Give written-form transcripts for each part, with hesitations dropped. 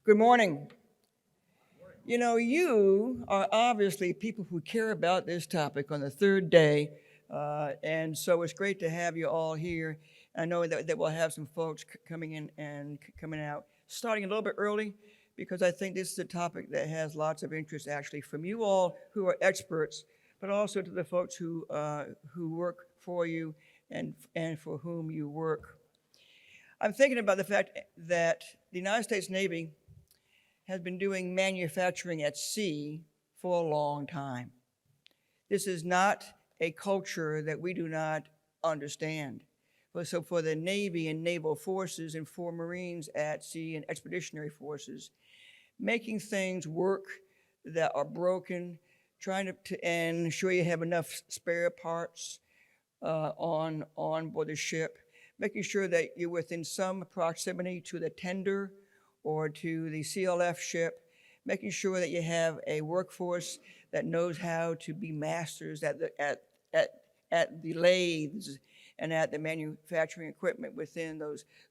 Good morning. You know, you are obviously people who care about this topic on the third day, and so it's great to have you all here. I know that we'll have some folks coming in and coming out, starting a little bit early, because I think this is a topic that has lots of interest actually from you all who are experts, but also to the folks who work for you and for whom you work. I'm thinking about the fact that the United States Navy has been doing manufacturing at sea for a long time. This is not a culture that we do not understand. So for the Navy and naval forces and for Marines at sea and expeditionary forces, making things work that are broken, trying to ensure you have enough spare parts on board the ship, making sure that you're within some proximity to the tender or to the CLF ship, making sure that you have a workforce that knows how to be masters at the lathes and at the manufacturing equipment within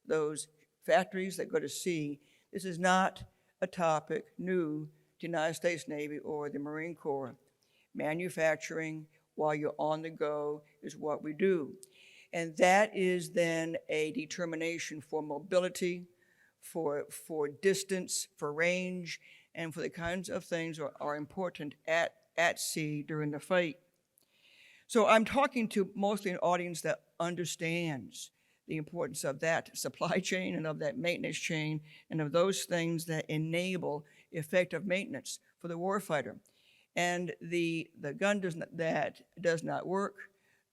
those factories that go to sea. This is not a topic new to the United States Navy or the Marine Corps. Manufacturing while you're on the go is what we do. And that is then a determination for mobility, for distance, for range, and for the kinds of things that are important at sea during the fight. So I'm talking to mostly an audience that understands the importance of that supply chain and of that maintenance chain and of those things that enable effective maintenance for the warfighter. And the gun that does not work,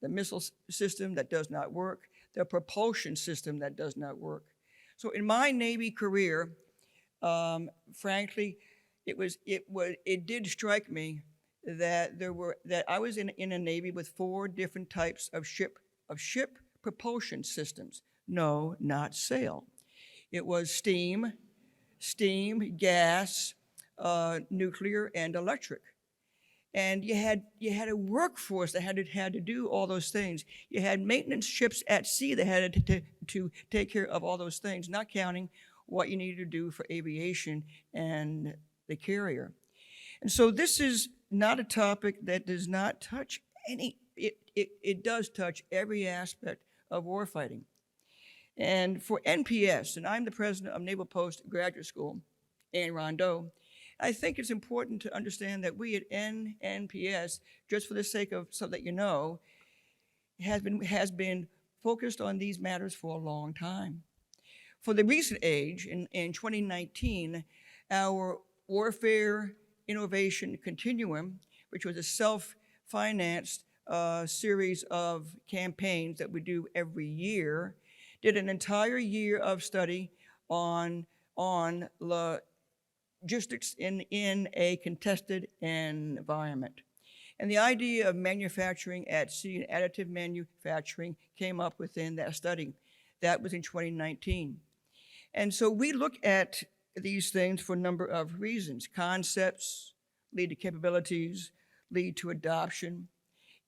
the missile system that does not work, the propulsion system that does not work. So in my Navy career, frankly, it did strike me that I was in a Navy with 4 different types of ship propulsion systems. No, not sail. It was steam, gas, nuclear, and electric. And you had a workforce that had to do all those things. You had maintenance ships at sea that had to take care of all those things, not counting what you needed to do for aviation and the carrier. And so this is not a topic that does not touch it does touch every aspect of warfighting. And for NPS, and I'm the president of Naval Post Graduate School in Rondeau, I think it's important to understand that we at NPS, just for the sake of so that you know, has been focused on these matters for a long time. For the recent age, in 2019, our Warfare Innovation Continuum, which was a self-financed series of campaigns that we do every year, did an entire year of study on logistics in a contested environment. And the idea of manufacturing at sea and additive manufacturing came up within that study. That was in 2019. And so we look at these things for a number of reasons. Concepts lead to capabilities, lead to adoption,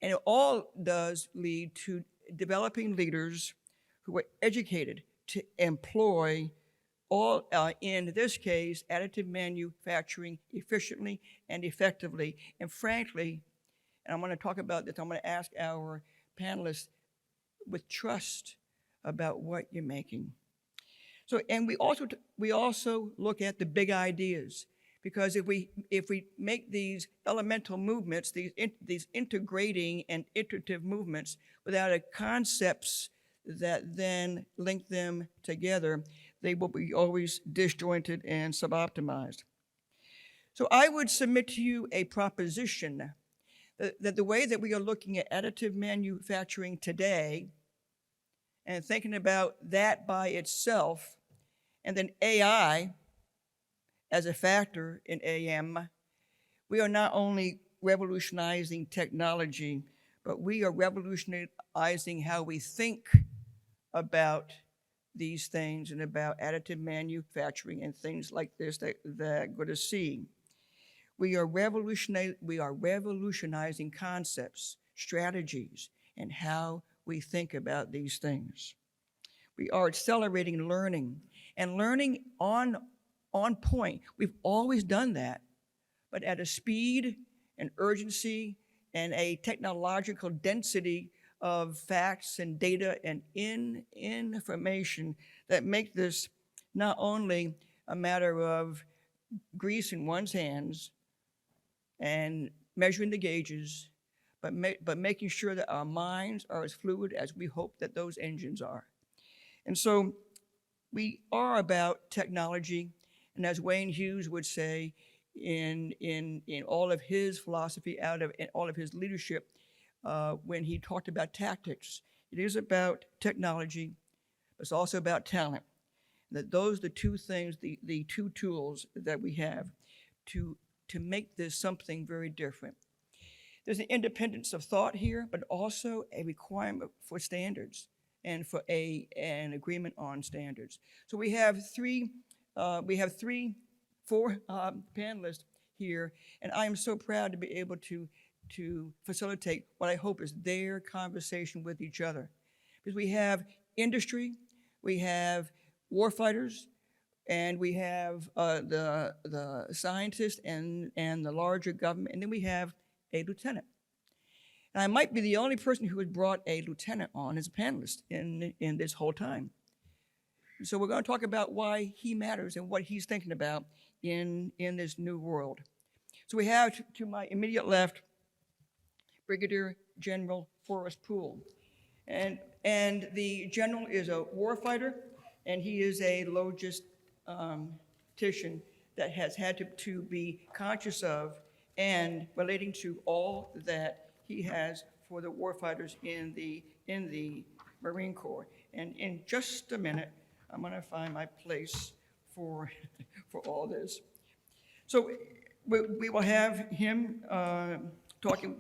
and it all does lead to developing leaders who are educated to employ all, in this case, additive manufacturing efficiently and effectively. And frankly, and I'm going to talk about this, I'm going to ask our panelists with trust about what you're making. So, and we also look at the big ideas, because if we make these elemental movements, these integrating and iterative movements without a concepts that then link them together, they will be always disjointed and suboptimized. So I would submit to you a proposition that the way that we are looking at additive manufacturing today and thinking about that by itself, and then AI as a factor in AM, we are not only revolutionizing technology, but we are revolutionizing how we think about these things and about additive manufacturing and things like this that go to sea. We are revolutionizing concepts, strategies, and how we think about these things. We are accelerating learning, and learning on on point. We've always done that, but at a speed and urgency and a technological density of facts and data and information that make this not only a matter of grease in one's hands and measuring the gauges, but making sure that our minds are as fluid as we hope that those engines are. And so we are about technology, and as Wayne Hughes would say in all of his philosophy, in all of his leadership, when he talked about tactics, it is about technology, but it's also about talent. That those are the two things, the two tools that we have to make this something very different. There's an independence of thought here, but also a requirement for standards and for an agreement on standards. So we have four panelists here, and I am so proud to be able to facilitate what I hope is their conversation with each other. Because we have industry, we have warfighters, and we have the scientists and the larger government, and then we have a lieutenant. And I might be the only person who has brought a lieutenant on as a panelist in this whole time. So we're going to talk about why he matters and what he's thinking about in this new world. So we have to my immediate left, Brigadier General Forrest Poole. And the general is a warfighter, and he is a logistician that has had to be conscious of and relating to all that he has for the warfighters in the Marine Corps. And in just a minute, I'm going to find my place for all this. So we will have him talking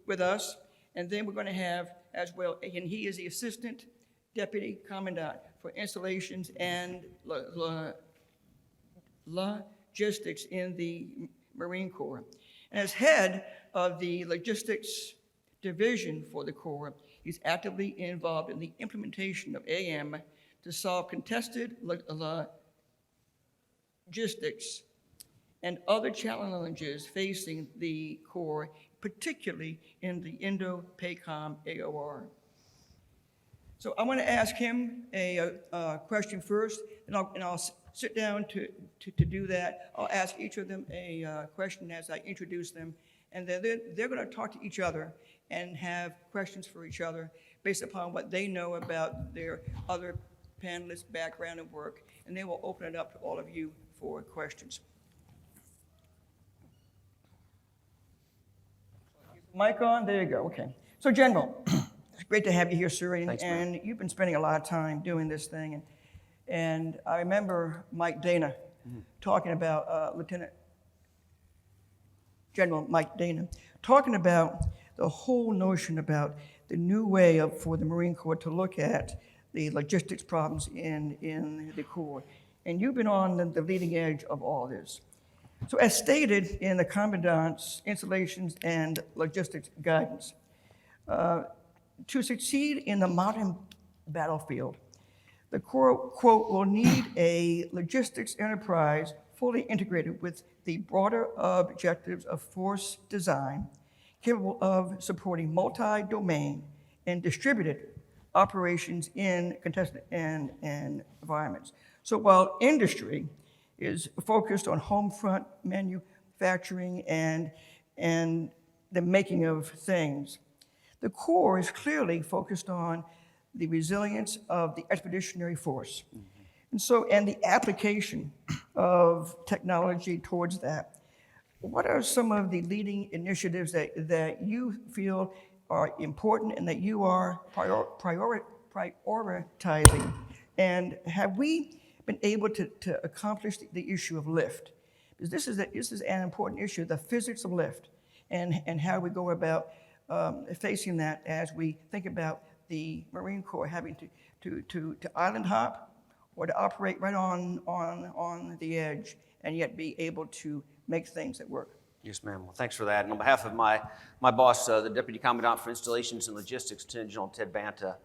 with us, and then we're going to have as well, and he is the Assistant Deputy Commandant for Installations and Logistics in the Marine Corps. And as head of the Logistics Division for the Corps, he's actively involved in the implementation of AM to solve contested logistics and other challenges facing the Corps, particularly in the Indo-PACOM AOR. So I want to ask him a question first, and I'll sit down to do that. I'll ask each of them a question as I introduce them, and then they're going to talk to each other and have questions for each other based upon what they know about their other panelists' background and work, and then we'll open it up to all of you for questions. Mic on? There you go. Okay. So, General, it's great to have you here, sir. Thanks, and you've been spending a lot of time doing this thing. And I remember Mike Dana talking about, Lieutenant General Mike Dana, talking about the whole notion about the new way for the Marine Corps to look at the logistics problems in the Corps. And you've been on the leading edge of all this. So as stated in the Commandant's Installations and Logistics Guidance, to succeed in the modern battlefield, the Corps, quote, will need a logistics enterprise fully integrated with the broader objectives of force design, capable of supporting multi-domain and distributed operations in contested environments. So while industry is focused on home front manufacturing and the making of things, the Corps is clearly focused on the resilience of the expeditionary force. And the application of technology towards that. What are some of the leading initiatives that you feel are important and that you are prioritizing? And have we been able to accomplish the issue of lift? Because this is an important issue, the physics of lift, and how we go about facing that as we think about the Marine Corps having to island hop or to operate right on the edge and yet be able to make things that work. Yes, ma'am. Well, thanks for that. And on behalf of my boss, the Deputy Commandant for Installations and Logistics, Lieutenant General Ted Banta,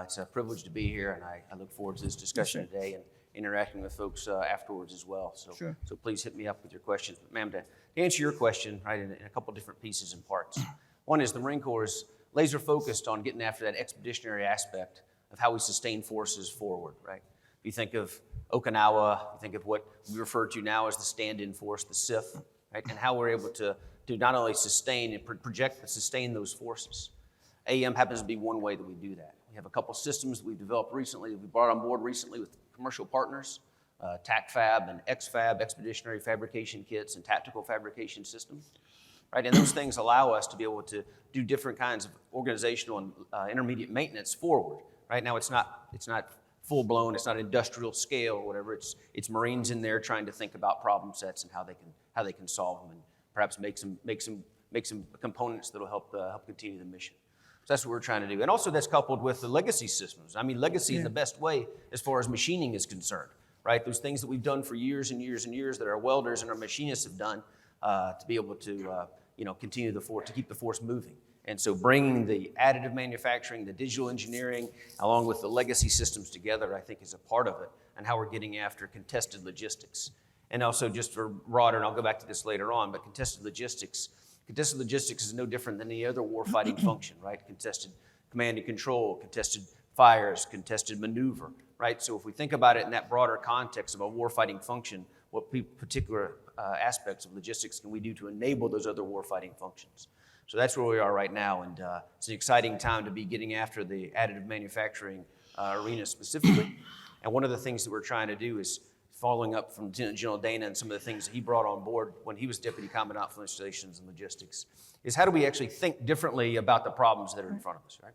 it's a privilege to be here, and I look forward to this discussion today interacting with folks afterwards as well. So, Sure. so please hit me up with your questions. But ma'am, to answer your question, right, in a couple different pieces and parts. One is the Marine Corps is laser focused on getting after that expeditionary aspect of how we sustain forces forward, right? If you think of Okinawa, you think of what we refer to now as the stand-in force, the SIF, right? And how we're able to not only sustain and project, but sustain those forces. AEM happens to be one way that we do that. We have a couple systems that we've developed recently, that we brought on board recently with commercial partners, TACFab and XFab, expeditionary fabrication kits and tactical fabrication systems, right? And those things allow us to be able to do different kinds of organizational and intermediate maintenance forward, right? Now it's not full-blown, it's not industrial scale or whatever, it's Marines in there trying to think about problem sets and how they can solve them and perhaps make some components that'll help continue the mission. So that's what we're trying to do. And also that's coupled with the legacy systems. I mean, legacy in the best way as far as machining is concerned, right? Those things that we've done for years and years and years that our welders and our machinists have done to be able to, continue the force, to keep the force moving. And so bringing the additive manufacturing, the digital engineering, along with the legacy systems together, I think is a part of it, and how we're getting after contested logistics. And also just for broader, and I'll go back to this later on, but contested logistics is no different than any other warfighting function, right? Contested command and control, contested fires, contested maneuver, right? So if we think about it in that broader context of a warfighting function, what particular aspects of logistics can we do to enable those other warfighting functions? So that's where we are right now, and it's an exciting time to be getting after the additive manufacturing arena specifically. And one of the things that we're trying to do is, following up from General Dana and some of the things that he brought on board when he was Deputy Commandant for Installations and Logistics, is how do we actually think differently about the problems that are in front of us, right?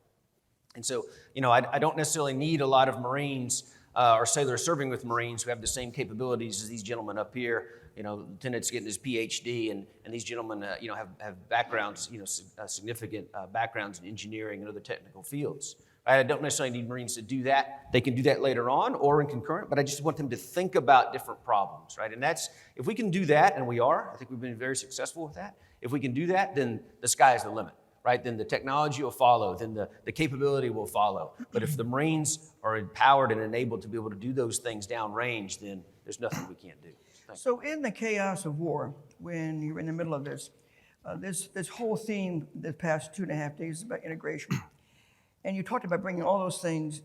And so, I don't necessarily need a lot of Marines or sailors serving with Marines who have the same capabilities as these gentlemen up here. Lieutenant's getting his PhD, and these gentlemen, have backgrounds, significant backgrounds in engineering and other technical fields. I don't necessarily need Marines to do that. They can do that later on or in concurrent, but I just want them to think about different problems, right? And that's, if we can do that, and we are, I think we've been very successful with that. If we can do that, then the sky is the limit, right? Then the technology will follow, then the capability will follow. But if the Marines are empowered and enabled to be able to do those things downrange, then there's nothing we can't do. So in the chaos of war, when you're in the middle of this, this whole theme the past 2.5 days is about integration. And you talked about bringing all those things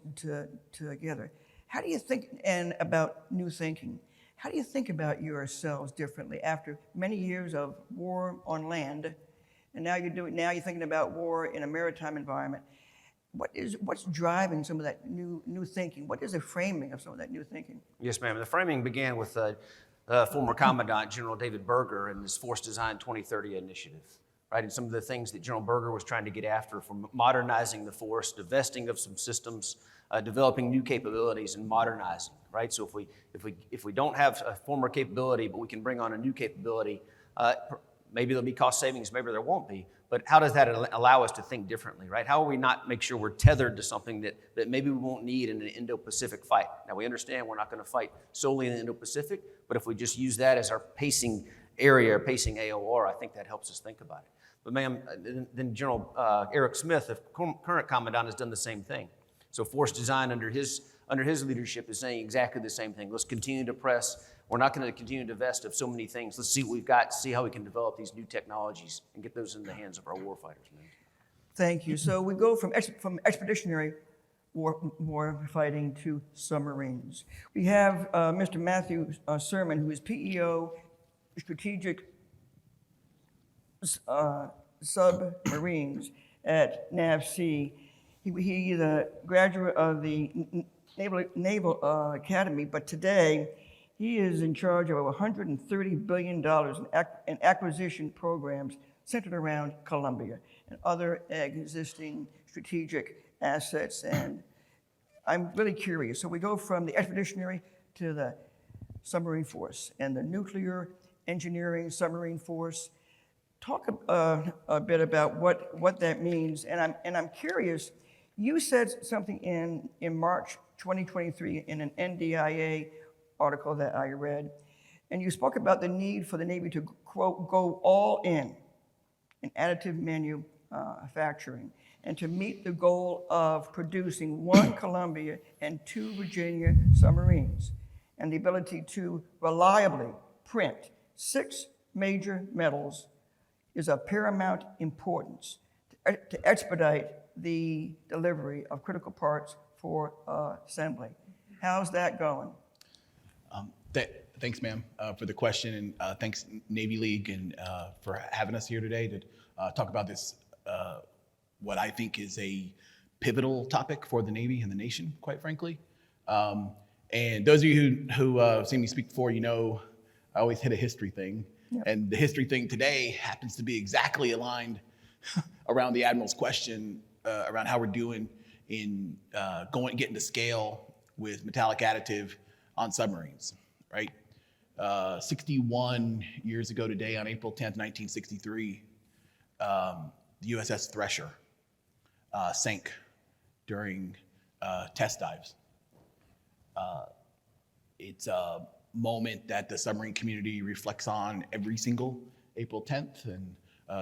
together. How do you think, and about new thinking, how do you think about yourselves differently after many years of war on land, and now you're thinking about war in a maritime environment? What's driving some of that new thinking? What is the framing of some of that new thinking? Yes, ma'am. The framing began with former Commandant General David Berger and his Force Design 2030 initiative, right? And some of the things that General Berger was trying to get after, from modernizing the force, divesting of some systems, developing new capabilities, and modernizing, right? So if we don't have a former capability, but we can bring on a new capability, maybe there'll be cost savings, maybe there won't be. But how does that allow us to think differently, right? How will we not make sure we're tethered to something that maybe we won't need in an Indo-Pacific fight? Now, we understand we're not going to fight solely in the Indo-Pacific, but if we just use that as our pacing area, or pacing AOR, I think that helps us think about it. But ma'am, then General Eric Smith, the current Commandant, has done the same thing. So Force Design under his leadership is saying exactly the same thing. Let's continue to press. We're not going to continue to divest of so many things. Let's see what we've got, see how we can develop these new technologies and get those in the hands of our warfighters, man. Thank you. So we go from expeditionary war fighting to submarines. We have Mr. Matthew Sermon, who is PEO, Strategic Submarines at NAVC. He's a graduate of the Naval Academy, but today he is in charge of $130 billion in acquisition programs centered around Columbia and other existing strategic assets. And I'm really curious. So we go from the expeditionary to the submarine force and the nuclear engineering submarine force. Talk a bit about what that means. And I'm curious, you said something in March 2023 in an NDIA article that I read, and you spoke about the need for the Navy to, quote, go all in additive manufacturing, and to meet the goal of producing 1 Columbia and 2 Virginia submarines. and the ability to reliably print 6 major metals is of paramount importance to expedite the delivery of critical parts for assembly. How's that going? Thanks, ma'am, for the question, and thanks Navy League and for having us here today to talk about this, what I think is a pivotal topic for the Navy and the nation, quite frankly. And those of you who have seen me speak before, you know I always hit a history thing. Yep. And the history thing today happens to be exactly aligned around the Admiral's question around how we're doing in getting to scale with metallic additive on submarines, right? 61 years ago today, on April 10th, 1963, the USS Thresher sank during test dives. It's a moment that the submarine community reflects on every single April 10th and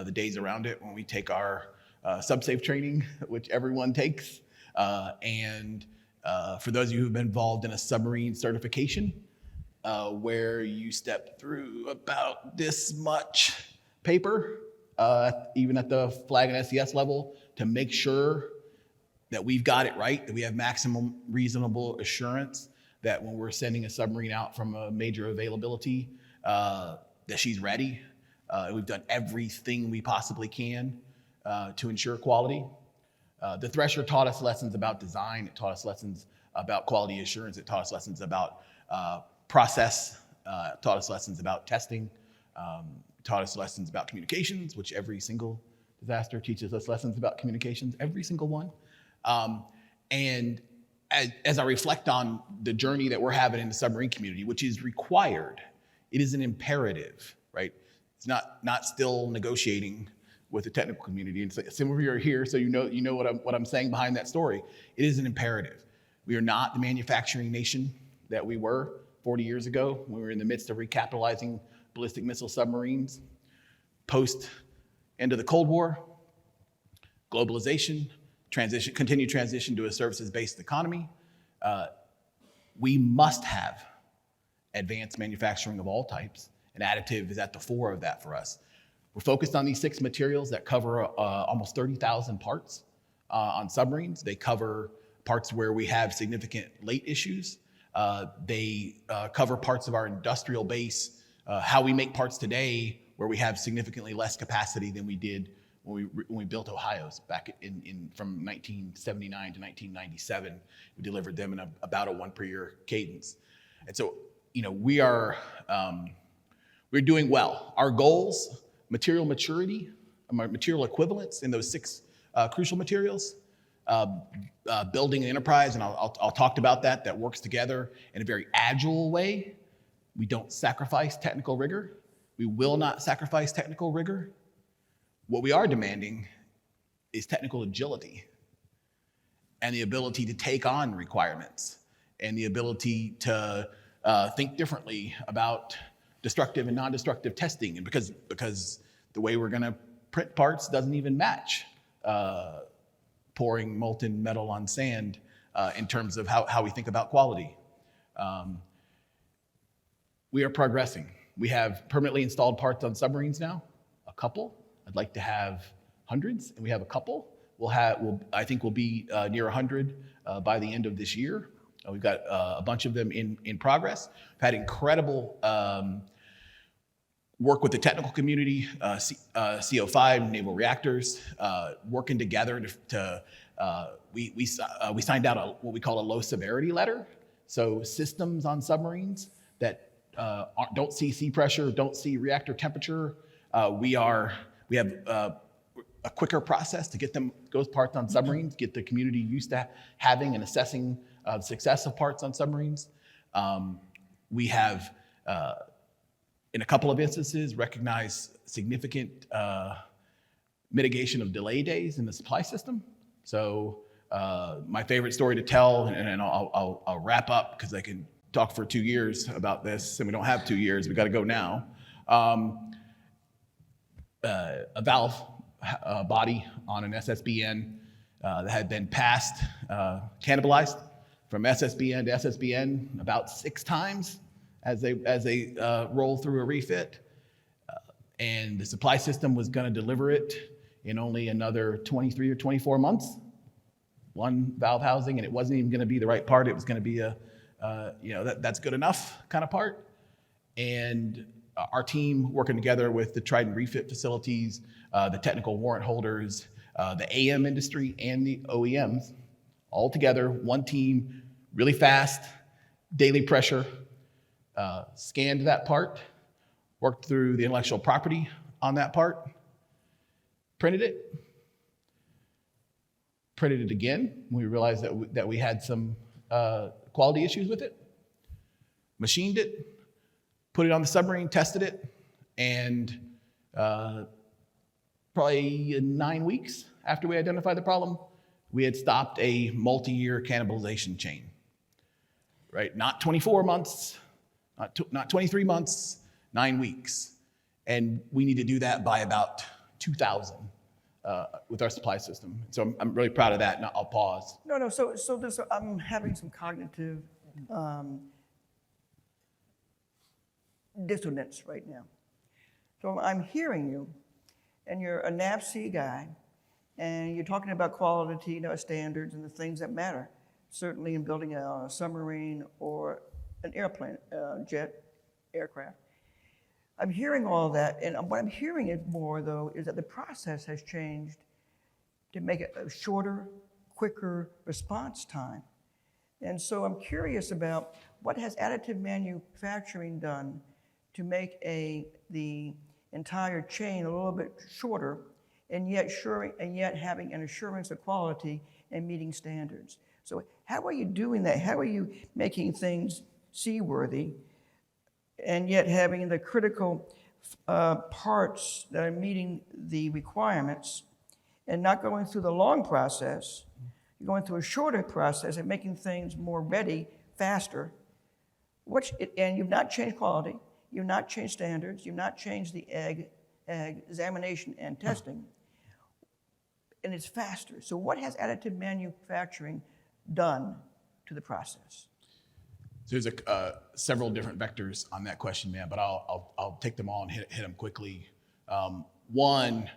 the days around it when we take our subsafe training, which everyone takes. And for those of you who've been involved in a submarine certification, where you step through about this much paper, even at the flag and SES level, to make sure that we've got it right, that we have maximum reasonable assurance that when we're sending a submarine out from a major availability, that she's ready. We've done everything we possibly can to ensure quality. The Thresher taught us lessons about design. It taught us lessons about quality assurance. It taught us lessons about process. Taught us lessons about testing. Taught us lessons about communications, which every single disaster teaches us lessons about communications, every single one. And as I reflect on the journey that we're having in the submarine community, which is required, it is an imperative, right? It's not still negotiating with the technical community. And some of you are here, so you know what I'm saying behind that story. It is an imperative. We are not the manufacturing nation that we were 40 years ago when we were in the midst of recapitalizing ballistic missile submarines. Post end of the Cold War, globalization, continued transition to a services-based economy. We must have advanced manufacturing of all types, and additive is at the fore of that for us. We're focused on these 6 materials that cover almost 30,000 parts on submarines. They cover parts where we have significant late issues. They cover parts of our industrial base, how we make parts today, where we have significantly less capacity than we did when we built Ohio's back from 1979 to 1997. We delivered them in about a 1 per year cadence. And so, we're doing well. Our goals, material maturity, material equivalence in those 6 crucial materials, building an enterprise, and I'll talk about that works together in a very agile way. We don't sacrifice technical rigor. We will not sacrifice technical rigor. What we are demanding is technical agility and the ability to take on requirements and the ability to think differently about destructive and non-destructive testing. And because the way we're gonna print parts doesn't even match pouring molten metal on sand in terms of how we think about quality. We are progressing. We have permanently installed parts on submarines now, a couple. I'd like to have hundreds, and we have a couple. I think we'll be near 100 by the end of this year. We've got a bunch of them in progress. We've had incredible work with the technical community, CO5, naval reactors, working together we signed out what we call a low severity letter. So systems on submarines that don't see sea pressure, don't see reactor temperature, we have a quicker process to get those parts on submarines, get the community used to having and assessing the success of parts on submarines. We have, in a couple of instances, recognized significant mitigation of delay days in the supply system. So my favorite story to tell, and I'll wrap up because I can talk for 2 years about this, and we don't have 2 years, we gotta go now. A valve body on an SSBN that had been cannibalized from SSBN to SSBN about 6 times as they roll through a refit. And the supply system was going to deliver it in only another 23 or 24 months, one valve housing, and it wasn't even going to be the right part. It was going to be a, that's good enough kind of part. And our team working together with the Trident refit facilities, the technical warrant holders, the AM industry, and the OEMs, all together, one team, really fast, daily pressure, scanned that part, worked through the intellectual property on that part, printed it again. We realized that we had some quality issues with it, machined it, put it on the submarine, tested it, and probably 9 weeks after we identified the problem, we had stopped a multi-year cannibalization chain, right? Not 24 months, not 23 months, 9 weeks. And we need to do that by about 2000 with our supply system. So I'm really proud of that, and I'll pause. No, so I'm having some cognitive dissonance right now. So I'm hearing you, and you're a NAVSEA guy, and you're talking about quality, standards and the things that matter, certainly in building a submarine or an airplane, jet aircraft. I'm hearing all that, and what I'm hearing is more, though, is that the process has changed to make it a shorter, quicker response time. And so I'm curious about what has additive manufacturing done to make the entire chain a little bit shorter, and yet having an assurance of quality and meeting standards. So how are you doing that? How are you making things seaworthy, and yet having the critical parts that are meeting the requirements and not going through the long process? You're going through a shorter process and making things more ready, faster. And you've not changed quality, you've not changed standards, you've not changed the egg examination and testing, and it's faster. So what has additive manufacturing done to the process? So there's several different vectors on that question, man, but I'll take them all and hit them quickly. One,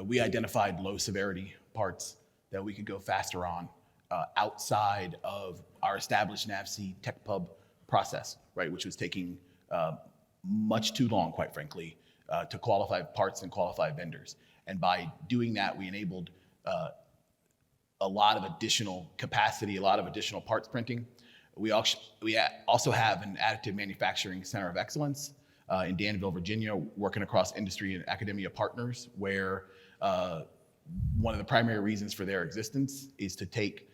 we identified low severity parts that we could go faster on outside of our established NAVSEA TechPub process, right, which was taking much too long, quite frankly, to qualify parts and qualify vendors. And by doing that, we enabled a lot of additional capacity, a lot of additional parts printing. We also have an additive manufacturing center of excellence in Danville, Virginia, working across industry and academia partners, where one of the primary reasons for their existence is to take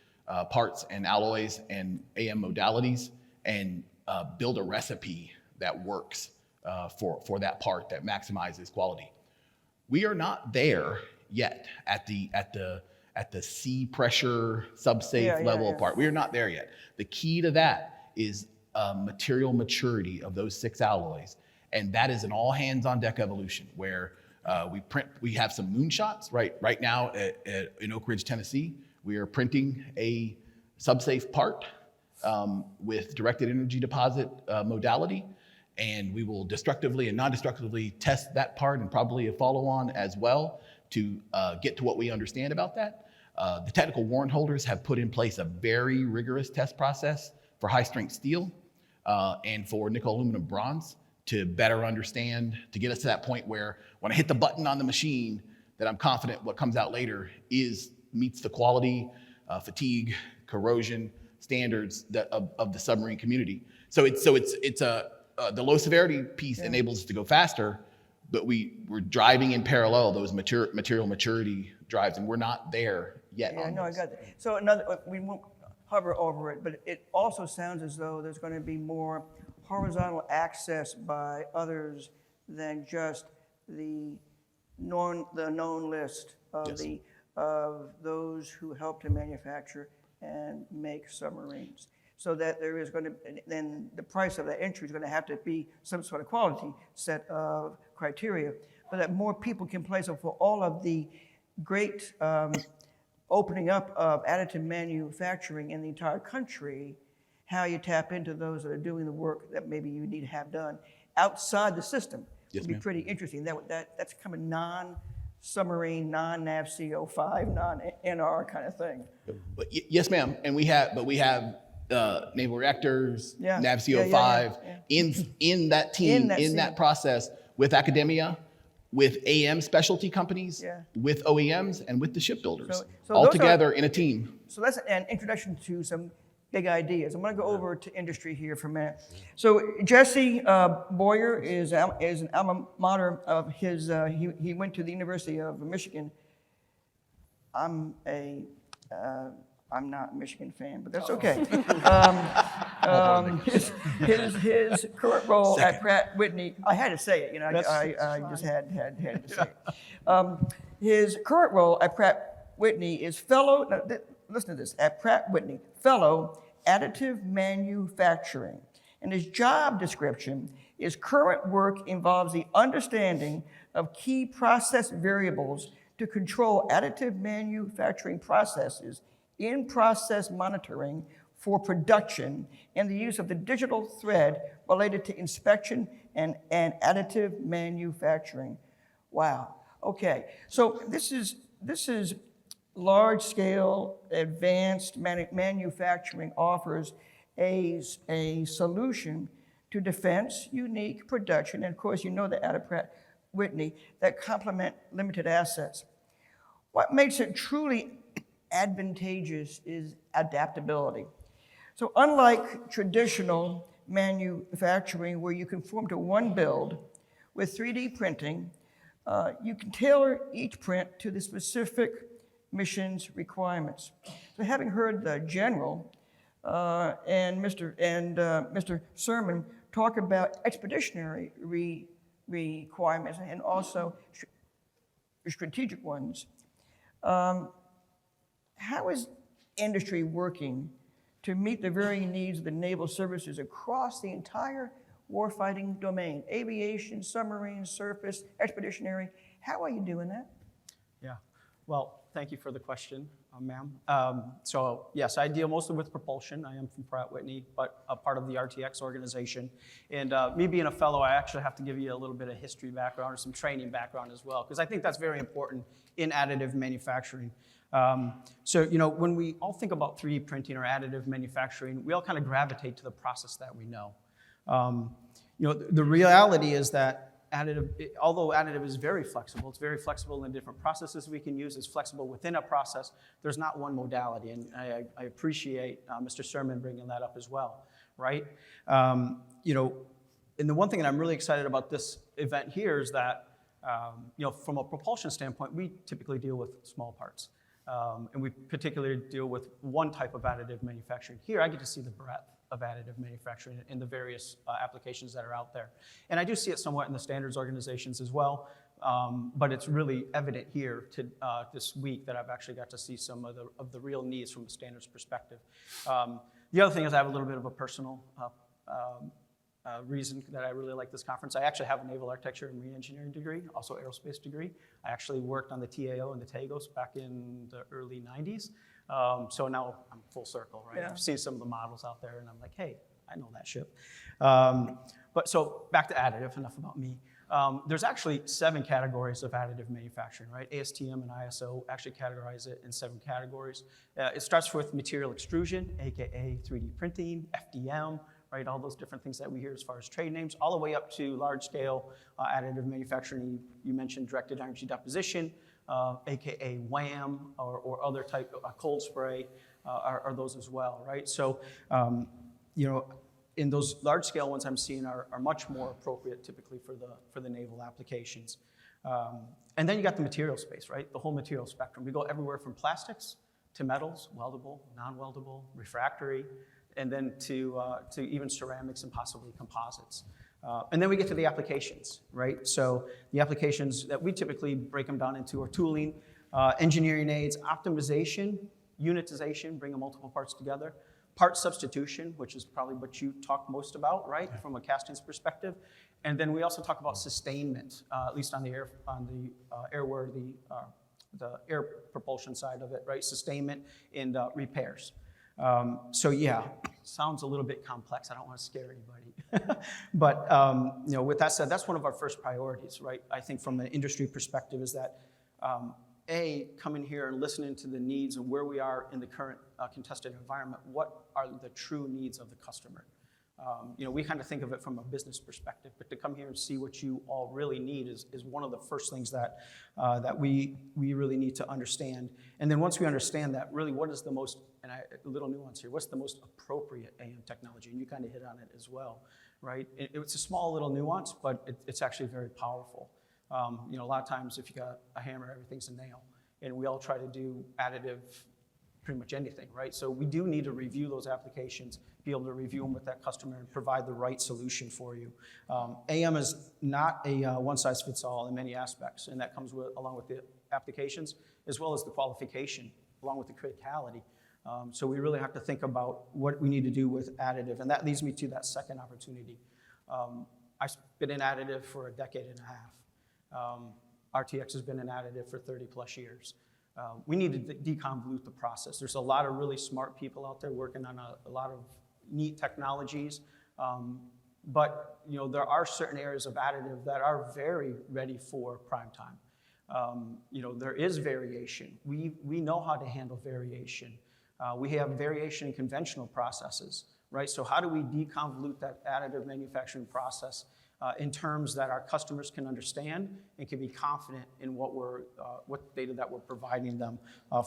parts and alloys and AM modalities and build a recipe that works for that part that maximizes quality. We are not there yet at the sea pressure subsafe level part. We are not there yet. The key to that is material maturity of those 6 alloys. And that is an all hands on deck evolution where we have some moonshots right now in Oak Ridge, Tennessee. We are printing a subsafe part with directed energy deposit modality. And we will destructively and non-destructively test that part and probably a follow-on as well to get to what we understand about that. The technical warrant holders have put in place a very rigorous test process for high-strength steel and for nickel, aluminum, bronze to better understand, to get us to that point where when I hit the button on the machine, that I'm confident what comes out later meets the quality, fatigue, corrosion standards of the submarine community. So it's the low severity piece enables us to go faster, but we're driving in parallel those material maturity drives, and we're not there yet. Yeah, on no, I those. got that. So we won't hover over it, but it also sounds as though there's going to be more horizontal access by others than just the known list of Yes. of those who help to manufacture and make submarines. So that there is going to, then the price of that entry is going to have to be some sort of quality set of criteria, but that more people can play. So for all of the great opening up of additive manufacturing in the entire country, how you tap into those that are doing the work that maybe you need to have done outside the system. Yes, would be ma'am. pretty interesting. That's kind of non-submarine, non-NAV-CO5, non-NR kind of thing. But yes, ma'am. And we have naval reactors, Yeah. NAV-CO5 Yeah. in that team, In in that that process with academia, with AM specialty companies, Yeah. with OEMs, and with the shipbuilders, So all those together in a team. So that's an introduction to some big ideas. I'm going to go over to industry here for a minute. So Jesse Boyer is an alma mater of his. He went to the University of Michigan. I'm not a Michigan fan, but that's okay. His current role at Pratt Whitney, I had to say it, I just had to say it. His current role at Pratt Whitney is listen to this, at Pratt Whitney, fellow additive manufacturing. And his job description is current work involves the understanding of key process variables to control additive manufacturing processes, in-process monitoring for production, and the use of the digital thread related to inspection and additive manufacturing. Wow. Okay. So this is large-scale, advanced manufacturing offers a solution to defense, unique production, and of course, you know that out of Pratt Whitney, that complement limited assets. What makes it truly advantageous is adaptability. So unlike traditional manufacturing where you conform to one build, with 3D printing, you can tailor each print to the specific mission's requirements. So having heard the general and Mr. Sermon talk about expeditionary requirements and also strategic ones, how is industry working to meet the varying needs of the naval services across the entire warfighting domain? Aviation, submarine, surface, expeditionary. How are you doing that? Yeah, well, thank you for the question, ma'am. So yes, I deal mostly with propulsion. I am from Pratt Whitney, but a part of the RTX organization. And me being a fellow, I actually have to give you a little bit of history background or some training background as well, because I think that's very important in additive manufacturing. So, when we all think about 3D printing or additive manufacturing, we all kind of gravitate to the process that we know. The reality is that although additive is very flexible, it's very flexible in the different processes we can use. It's flexible within a process. There's not one modality, and I appreciate Mr. Sermon bringing that up as well, right? And the one thing that I'm really excited about this event here is that, from a propulsion standpoint, we typically deal with small parts. And we particularly deal with one type of additive manufacturing. Here, I get to see the breadth of additive manufacturing in the various applications that are out there. And I do see it somewhat in the standards organizations as well, but it's really evident here this week that I've actually got to see some of the real needs from a standards perspective. The other thing is I have a little bit of a personal reason that I really like this conference. I actually have a naval architecture and marine engineering degree, also aerospace degree. I actually worked on the TAO and the TAGOS back in the early 90s. So now I'm full circle, right? Yeah. I've seen some of the models out there and I'm like, hey, I know that ship. But so back to additive, enough about me. There's actually 7 categories of additive manufacturing, right? ASTM and ISO actually categorize it in 7 categories. It starts with material extrusion, AKA 3D printing, FDM, right? All those different things that we hear as far as trade names, all the way up to large-scale additive manufacturing. You mentioned directed energy deposition, AKA WAM, or other type of cold spray, are those as well, right? So, in those large-scale ones I'm seeing are much more appropriate typically for the naval applications. And then you got the material space, right? The whole material spectrum. We go everywhere from plastics to metals, weldable, non-weldable, refractory, and then to even ceramics and possibly composites. And then we get to the applications, right? So the applications that we typically break them down into are tooling, engineering aids, optimization, unitization, bringing multiple parts together, part substitution, which is probably what you talk most about, right, from a castings perspective. And then we also talk about sustainment, at least on the airworthy the air propulsion side of it, right? Sustainment and repairs. So yeah, sounds a little bit complex. I don't want to scare anybody. But with that said, that's one of our first priorities, right? I think from an industry perspective is that, coming here and listening to the needs and where we are in the current contested environment, what are the true needs of the customer? We kind of think of it from a business perspective, but to come here and see what you all really need is one of the first things that we really need to understand. And then once we understand that, really what is the most, and a little nuance here, what's the most appropriate AM technology? And you kind of hit on it as well, right? It's a small little nuance, but it's actually very powerful. A lot of times if you got a hammer, everything's a nail. And we all try to do additive pretty much anything, right? So we do need to review those applications, be able to review them with that customer and provide the right solution for you. AM is not a one-size-fits-all in many aspects, and that comes along with the applications as well as the qualification, along with the criticality. So we really have to think about what we need to do with additive, and that leads me to that second opportunity. I've been in additive for a decade and a half. RTX has been in additive for 30 plus years. We need to deconvolute the process. There's a lot of really smart people out there working on a lot of neat technologies, but there are certain areas of additive that are very ready for prime time. There is variation. We know how to handle variation. We have variation in conventional processes, right? So how do we deconvolute that additive manufacturing process in terms that our customers can understand and can be confident in what data that we're providing them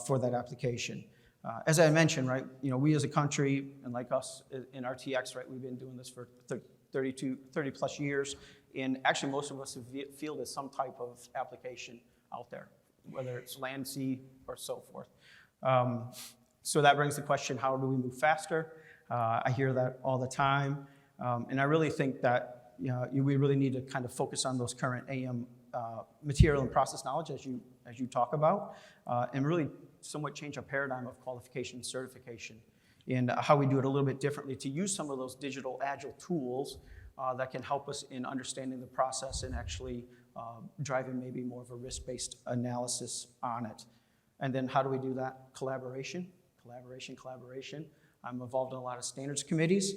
for that application. As I mentioned, right, we as a country, and like us in RTX, right, we've been doing this for 30 plus years, and actually most of us have fielded some type of application out there, whether it's land, sea, or so forth. So that brings the question, how do we move faster? I hear that all the time, and I really think that we really need to kind of focus on those current AM material and process knowledge as you talk about, and really somewhat change our paradigm of qualification and certification, and how we do it a little bit differently to use some of those digital agile tools that can help us in understanding the process and actually driving maybe more of a risk-based analysis on it. And then how do we do that? Collaboration. I'm involved in a lot of standards committees.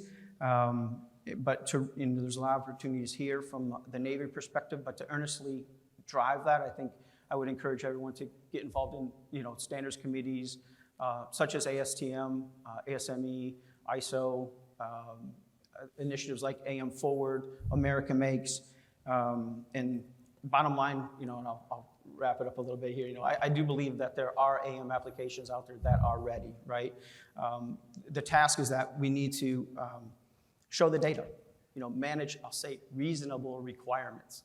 But there's a lot of opportunities here from the Navy perspective, but to earnestly drive that, I think I would encourage everyone to get involved in standards committees such as ASTM, ASME, ISO, initiatives like AM Forward, America Makes, and bottom line, and I'll wrap it up a little bit here. I do believe that there are AM applications out there that are ready, right? The task is that we need to show the data, manage, I'll say, reasonable requirements.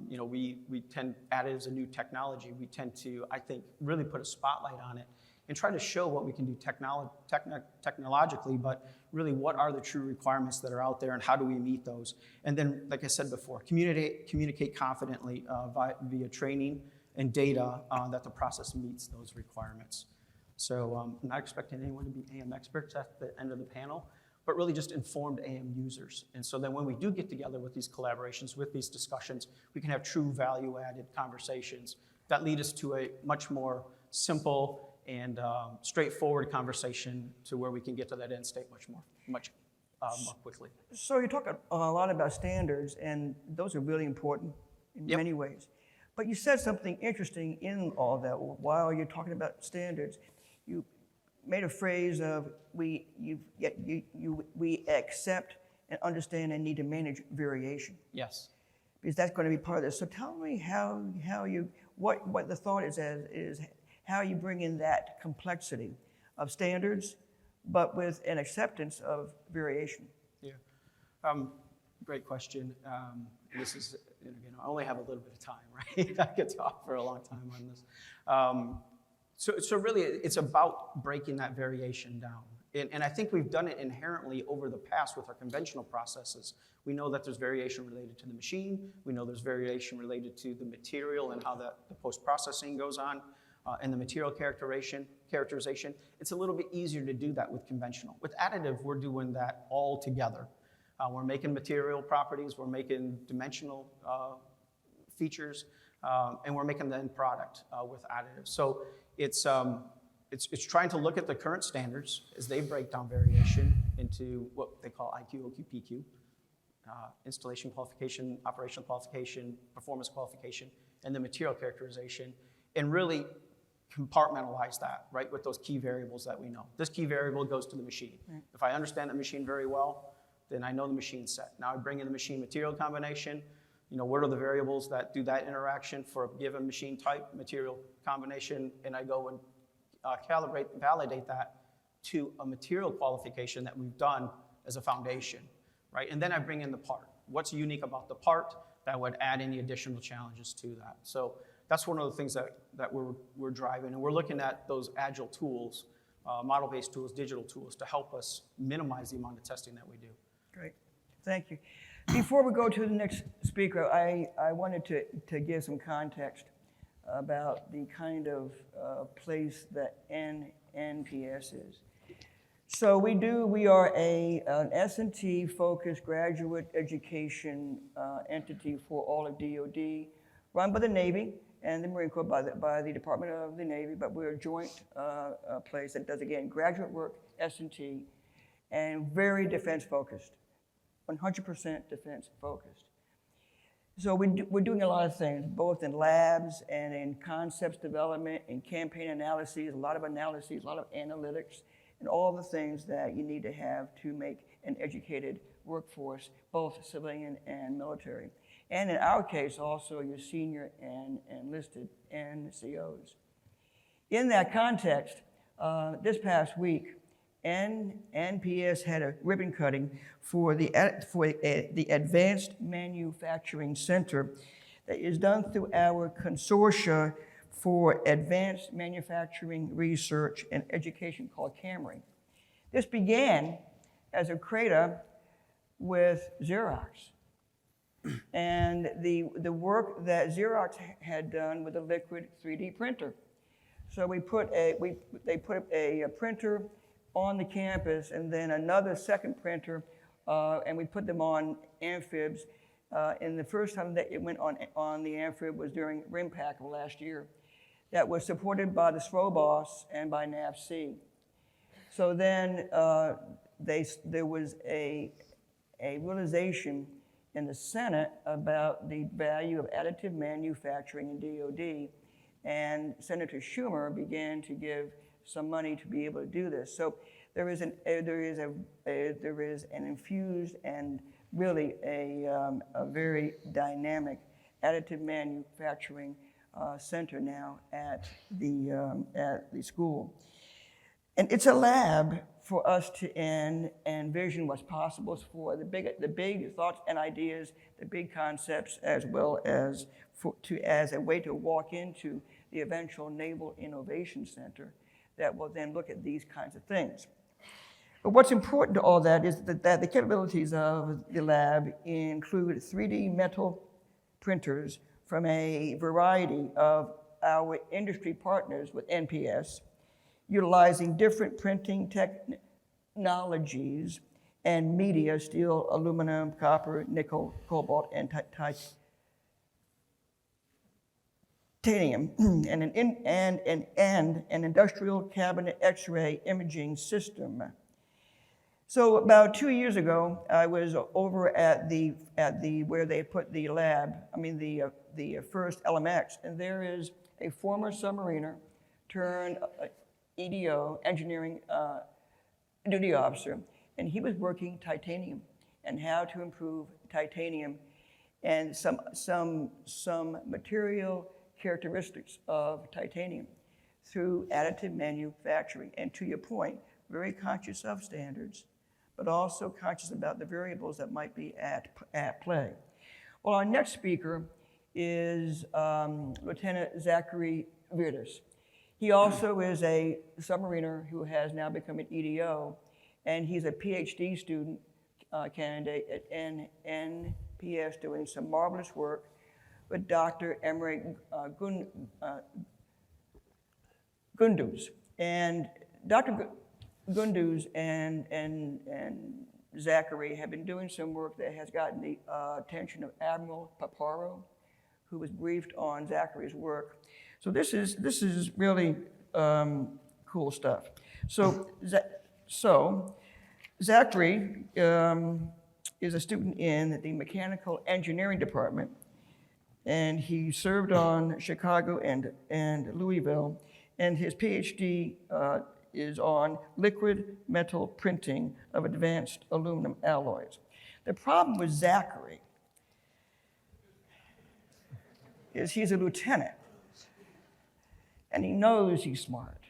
We tend, additives a new technology, we tend to, I think, really put a spotlight on it and try to show what we can do technologically, but really what are the true requirements that are out there and how do we meet those? And then, like I said before, communicate confidently via training and data that the process meets those requirements. So I'm not expecting anyone to be AM experts at the end of the panel, but really just informed AM users. And so then when we do get together with these collaborations, with these discussions, we can have true value-added conversations that lead us to a much more simple and straightforward conversation to where we can get to that end state much more quickly. So you talk a lot about standards, and those are really important in many ways. But you said something interesting in all that while you're talking about standards. You made a phrase of we accept and understand and need to manage variation. Yes. Because that's going to be part of this. So tell me what the thought is how you bring in that complexity of standards, but with an acceptance of variation. Yeah. Great question. This is, I only have a little bit of time, right? I could talk for a long time on this. So really, it's about breaking that variation down. And I think we've done it inherently over the past with our conventional processes. We know that there's variation related to the machine. We know there's variation related to the material and how the post-processing goes on, and the material characterization. It's a little bit easier to do that with conventional. With additive, we're doing that all together. We're making material properties. We're making dimensional features. and we're making the end product with additive. So it's trying to look at the current standards as they break down variation into what they call IQ, OQ, PQ, installation qualification, operational qualification, performance qualification, and the material characterization, and really compartmentalize that, right, with those key variables that we know. This key variable goes to the machine. Right. If I understand the machine very well, then I know the machine's set. Now I bring in the machine material combination. What are the variables that do that interaction for a given machine type, material combination, and I go and calibrate, validate that to a material qualification that we've done as a foundation, right? And then I bring in the part. What's unique about the part that would add any additional challenges to that? So that's one of the things that we're driving, and we're looking at those agile tools, model-based tools, digital tools, to help us minimize the amount of testing that we do. Great, thank you. Before we go to the next speaker, I wanted to give some context about the kind of place that NPS is. So we are an S&T focused graduate education entity for all of DoD, run by the Navy and the Marine Corps, by the Department of the Navy, but we're a joint place that does, again, graduate work, S&T, and very defense focused. 100% defense focused. So we're doing a lot of things, both in labs and in concepts development, in campaign analyses, a lot of analyses, a lot of analytics, and all the things that you need to have to make an educated workforce, both civilian and military. And in our case, also your senior and enlisted NCOs. In that context, this past week, NPS had a ribbon cutting for the Advanced Manufacturing Center that is done through our consortia for advanced manufacturing research and education called CAMRI. This began as a CRADA with Xerox. And the work that Xerox had done with a liquid 3D printer. So they put a printer on the campus, and then another second printer, and we put them on amphibs. And the first time that it went on the amphib was during RIMPAC of last year. That was supported by the SROBOS and by NAVC. So then there was a realization in the Senate about the value of additive manufacturing in DoD, and Senator Schumer began to give some money to be able to do this. So there is an infused and really a very dynamic additive manufacturing center now at the school, and it's a lab for us to envision what's possible for the big thoughts and ideas, the big concepts, as well as as a way to walk into the eventual Naval Innovation Center that will then look at these kinds of things. But what's important to all that is that the capabilities of the lab include 3D metal printers from a variety of our industry partners with NPS, utilizing different printing technologies and media, steel, aluminum, copper, nickel, cobalt, and titanium, and an industrial cabinet X-ray imaging system. So about 2 years ago, I was over at the where they put the lab, the first LMX, and there is a former submariner turned EDO, engineering duty officer, and he was working titanium and how to improve titanium and some material characteristics of titanium through additive manufacturing. And to your point, very conscious of standards, but also conscious about the variables that might be at play. Well, our next speaker is Lieutenant Zachary Virtus. He also is a submariner who has now become an EDO, and he's a PhD student candidate at NPS doing some marvelous work with Dr. Emre Gunduz. And Dr. Gunduz and Zachary have been doing some work that has gotten the attention of Admiral Paparo, who was briefed on Zachary's work. So this is really cool stuff. So Zachary is a student in the mechanical engineering department, and he served on Chicago and Louisville, and his PhD is on liquid metal printing of advanced aluminum alloys. The problem with Zachary is he's a lieutenant, and he knows he's smart,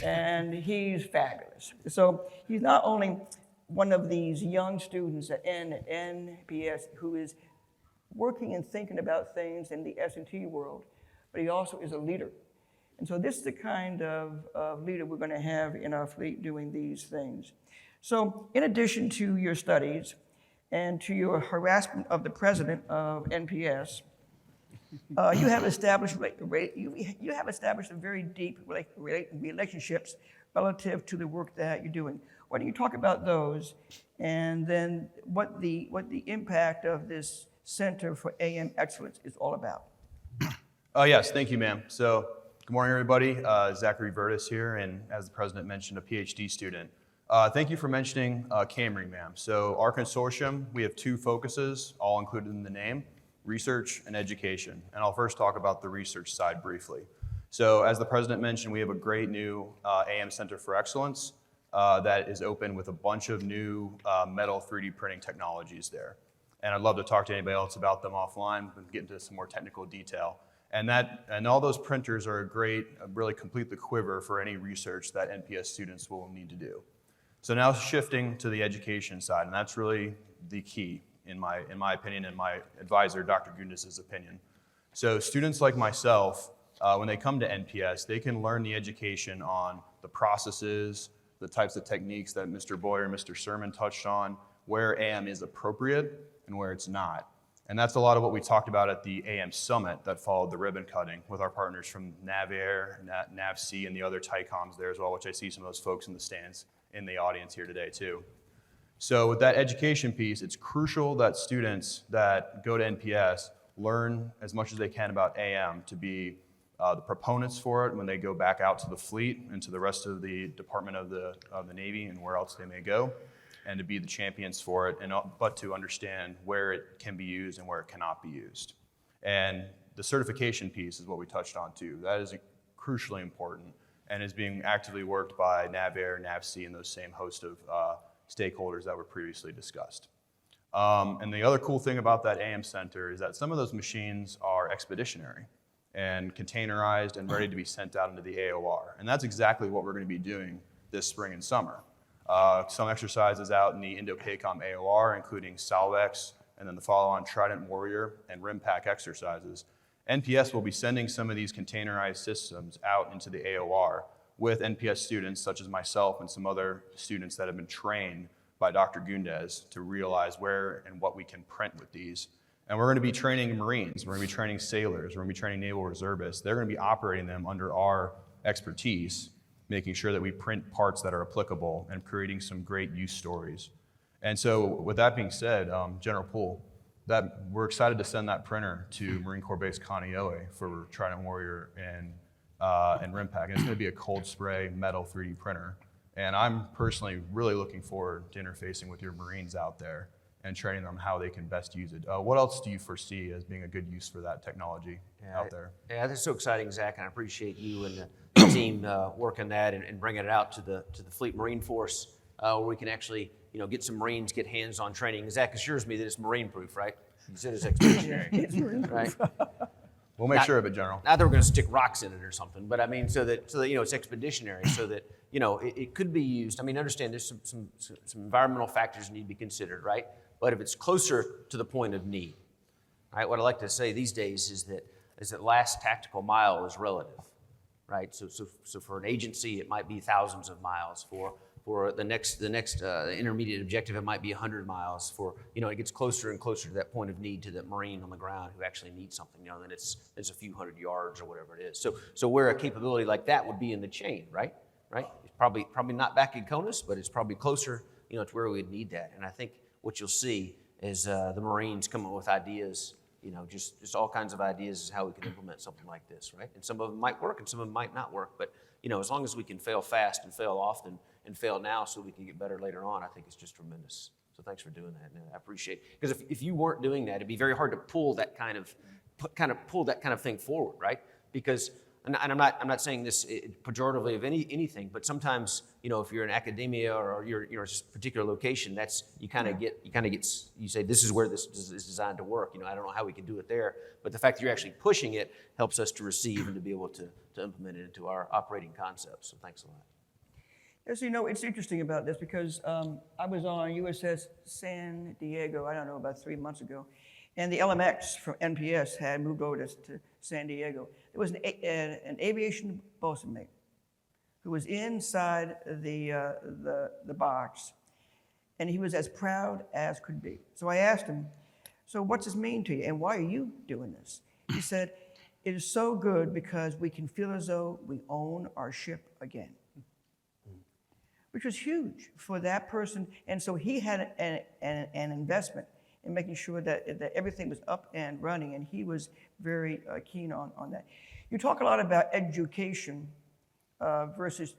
and he's fabulous. So he's not only one of these young students at NPS who is working and thinking about things in the S&T world, but he also is a leader. And so this is the kind of leader we're going to have in our fleet doing these things. So in addition to your studies and to your harassment of the president of NPS, you have established some very deep relationships relative to the work that you're doing. Why don't you talk about those, and then what the impact of this Center for AM Excellence is all about? Yes, thank you, ma'am. So, good morning, everybody. Zachary Vertis here, and as the president mentioned, a PhD student. Thank you for mentioning Camry, ma'am. So, our consortium, we have 2 focuses, all included in the name: research and education. And I'll first talk about the research side briefly. So, as the president mentioned, we have a great new AM Center for Excellence that is open with a bunch of new metal 3D printing technologies there. And I'd love to talk to anybody else about them offline and get into some more technical detail. And all those printers are really complete the quiver for any research that NPS students will need to do. So now shifting to the education side, and that's really the key in my opinion and my advisor, Dr. Gundas's opinion. So students like myself, when they come to NPS, they can learn the education on the processes, the types of techniques that Mr. Boyer and Mr. Sermon touched on, where AM is appropriate and where it's not. And that's a lot of what we talked about at the AM Summit that followed the ribbon cutting with our partners from NavAir, NavC, and the other TICOMs there as well, which I see some of those folks in the stands in the audience here today too. So with that education piece, it's crucial that students that go to NPS learn as much as they can about AM to be the proponents for it when they go back out to the fleet and to the rest of the Department of the Navy and where else they may go, and to be the champions for it, but to understand where it can be used and where it cannot be used. And the certification piece is what we touched on too. That is crucially important and is being actively worked by NavAir, NavC, and those same host of stakeholders that were previously discussed. And the other cool thing about that AM Center is that some of those machines are expeditionary and containerized and ready to be sent out into the AOR. And that's exactly what we're going to be doing this spring and summer. Some exercises out in the Indo-PACOM AOR, including Salvex, and then the follow-on Trident Warrior and RIMPAC exercises. NPS will be sending some of these containerized systems out into the AOR with NPS students such as myself and some other students that have been trained by Dr. Gundes to realize where and what we can print with these. And we're going to be training Marines, we're going to be training sailors, we're going to be training naval reservists. They're going to be operating them under our expertise, making sure that we print parts that are applicable and creating some great use stories. And so with that being said, General Poole, we're excited to send that printer to Marine Corps Base Kaneohe for Trident Warrior and RIMPAC. And it's going to be a cold spray metal 3D printer. And I'm personally really looking forward to interfacing with your Marines out there and training them how they can best use it. What else do you foresee as being a good use for that technology out there? Yeah, that's so exciting, Zach, and I appreciate you and the team working that and bringing it out to the Fleet Marine Force, where we can actually get some Marines, get hands-on training. Zach assures me that it's Marine-proof, right? You said it's expeditionary, right? We'll make sure of it, General. Not that we're going to stick rocks in it or something, but I mean, so that it's expeditionary, so that it could be used. I mean, understand there's some environmental factors need to be considered, right? But if it's closer to the point of need, right? What I like to say these days is that last tactical mile is relative, right? So for an agency, it might be thousands of miles. For the next intermediate objective, it might be 100 miles. It gets closer and closer to that point of need to that Marine on the ground who actually needs something. Then it's a few hundred yards or whatever it is. So where a capability like that would be in the chain, right? It's probably not back in CONUS, but it's probably closer, to where we'd need that. And I think what you'll see is the Marines come up with ideas just all kinds of ideas as how we can implement something like this, right? And some of them might work and some of them might not work, but as long as we can fail fast and fail often and fail now so we can get better later on, I think it's just tremendous. So thanks for doing that, and I appreciate it. Because if you weren't doing that, it'd be very hard to pull that kind of thing forward, right? Because, and I'm not saying this pejoratively of anything, but sometimes, if you're in academia or you're a particular location, you say, this is where this is designed to work. I don't know how we can do it there, but the fact that you're actually pushing it helps us to receive and to be able to implement it into our operating concepts. So thanks a lot. Yes, it's interesting about this because I was on USS San Diego, I don't know, about 3 months ago, and the LMX from NPS had moved over to San Diego. There was an aviation bosun mate who was inside the box, and he was as proud as could be. So I asked him, so what's this mean to you, and why are you doing this? He said, it is so good because we can feel as though we own our ship again, which was huge for that person. And so he had an investment in making sure that everything was up and running, and he was very keen on that. You talk a lot about education versus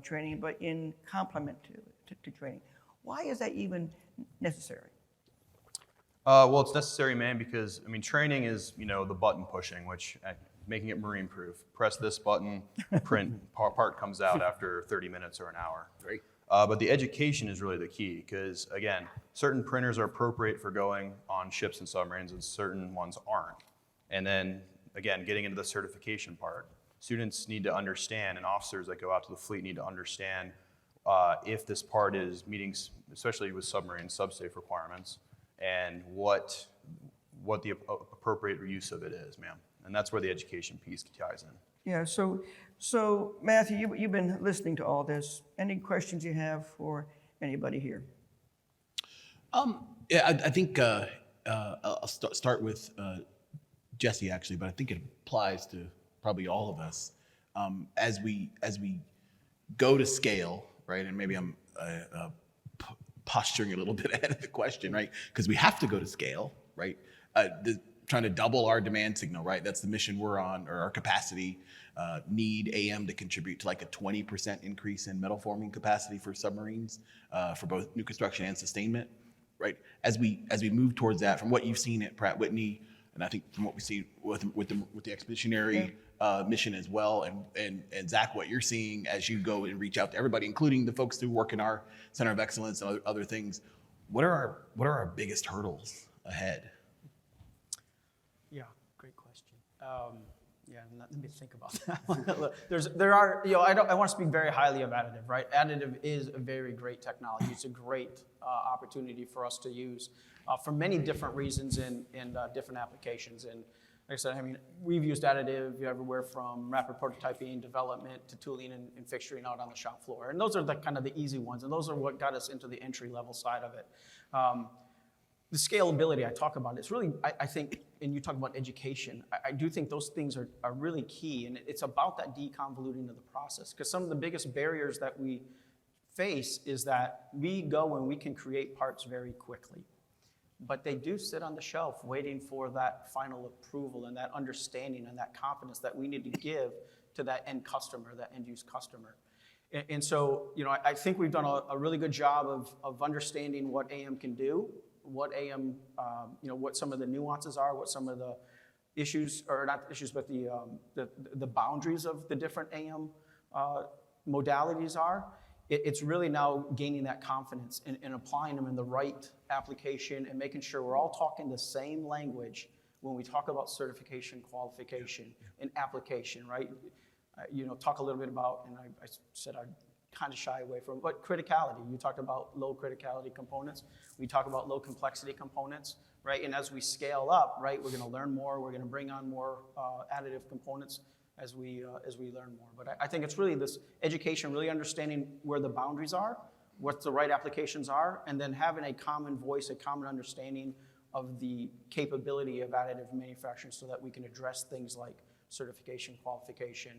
training, but in complement to training. Why is that even necessary? Well, it's necessary, man, because training is the button pushing, which making it marine proof. Press this button, print part comes out after 30 minutes or an hour. Great. But the education is really the key because, again, certain printers are appropriate for going on ships and submarines and certain ones aren't. And then, again, getting into the certification part. Students need to understand, and officers that go out to the fleet need to understand if this part is meeting, especially with submarines, subsafe requirements, and what the appropriate use of it is, ma'am. And that's where the education piece ties in. Yeah, so Matthew, you've been listening to all this. Any questions you have for anybody here? Yeah, I think I'll start with Jesse, actually, but I think it applies to probably all of us. As we go to scale, right, and maybe I'm posturing a little bit ahead of the question, right, because we have to go to scale, right? Trying to double our demand signal, right? That's the mission we're on, or our capacity. Need AM to contribute to like a 20% increase in metal forming capacity for submarines for both new construction and sustainment, right? As we move towards that, from what you've seen at Pratt Whitney, and I think from what we see with the expeditionary mission as well, and Zach, what you're seeing as you go and reach out to everybody, including the folks who work in our Center of Excellence and other things, what are our biggest hurdles ahead? Yeah, great question. Let me think about that one. I want to speak very highly of additive, right? Additive is a very great technology. It's a great opportunity for us to use for many different reasons in different applications. And like I said, we've used additive everywhere from rapid prototyping, development, to tooling and fixturing out on the shop floor. And those are the easy ones, and those are what got us into the entry-level side of it. The scalability I talk about, it's really, I think, and you talk about education, I do think those things are really key, and it's about that deconvoluting of the process, because some of the biggest barriers that we face is that we go and we can create parts very quickly, but they do sit on the shelf waiting for that final approval and that understanding and that confidence that we need to give to that end customer, that end-use customer. And so, I think we've done a really good job of understanding what AM can do, what AM, what some of the nuances are, what some of the issues, or not issues, but the boundaries of the different AM modalities are. It's really now gaining that confidence and applying them in the right application and making sure we're all talking the same language when we talk about certification, qualification, and application, right? Talk a little bit about, and I said I'd kind of shy away from, but criticality. You talked about low criticality components. We talk about low complexity components, right? And as we scale up, right, we're going to learn more. We're going to bring on more additive components as we learn more. But I think it's really this education, really understanding where the boundaries are, what the right applications are, and then having a common voice, a common understanding of the capability of additive manufacturing so that we can address things like certification, qualification,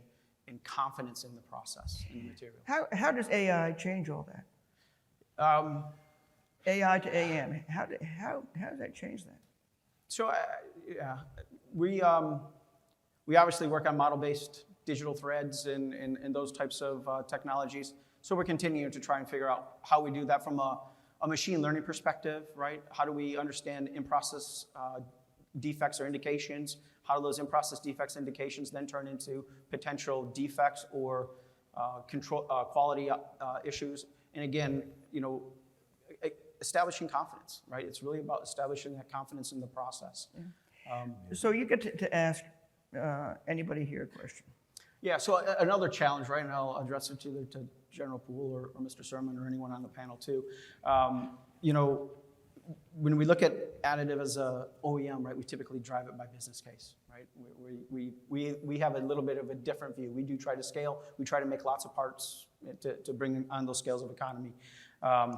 and confidence in the process, in the material. How does AI change all that? AI to AM, how does that change that? So, yeah, we obviously work on model-based digital threads and those types of technologies. So we're continuing to try and figure out how we do that from a machine learning perspective, right? How do we understand in-process defects or indications? How do those in-process defects indications then turn into potential defects or quality issues? And again, establishing confidence, right? It's really about establishing that confidence in the process. So you get to ask anybody here a question. Yeah, so another challenge, right, and I'll address it either to General Poole or Mr. Sermon or anyone on the panel too. When we look at additive as a OEM, right, we typically drive it by business case, right? We have a little bit of a different view. We do try to scale. We try to make lots of parts to bring on those scales of economy. I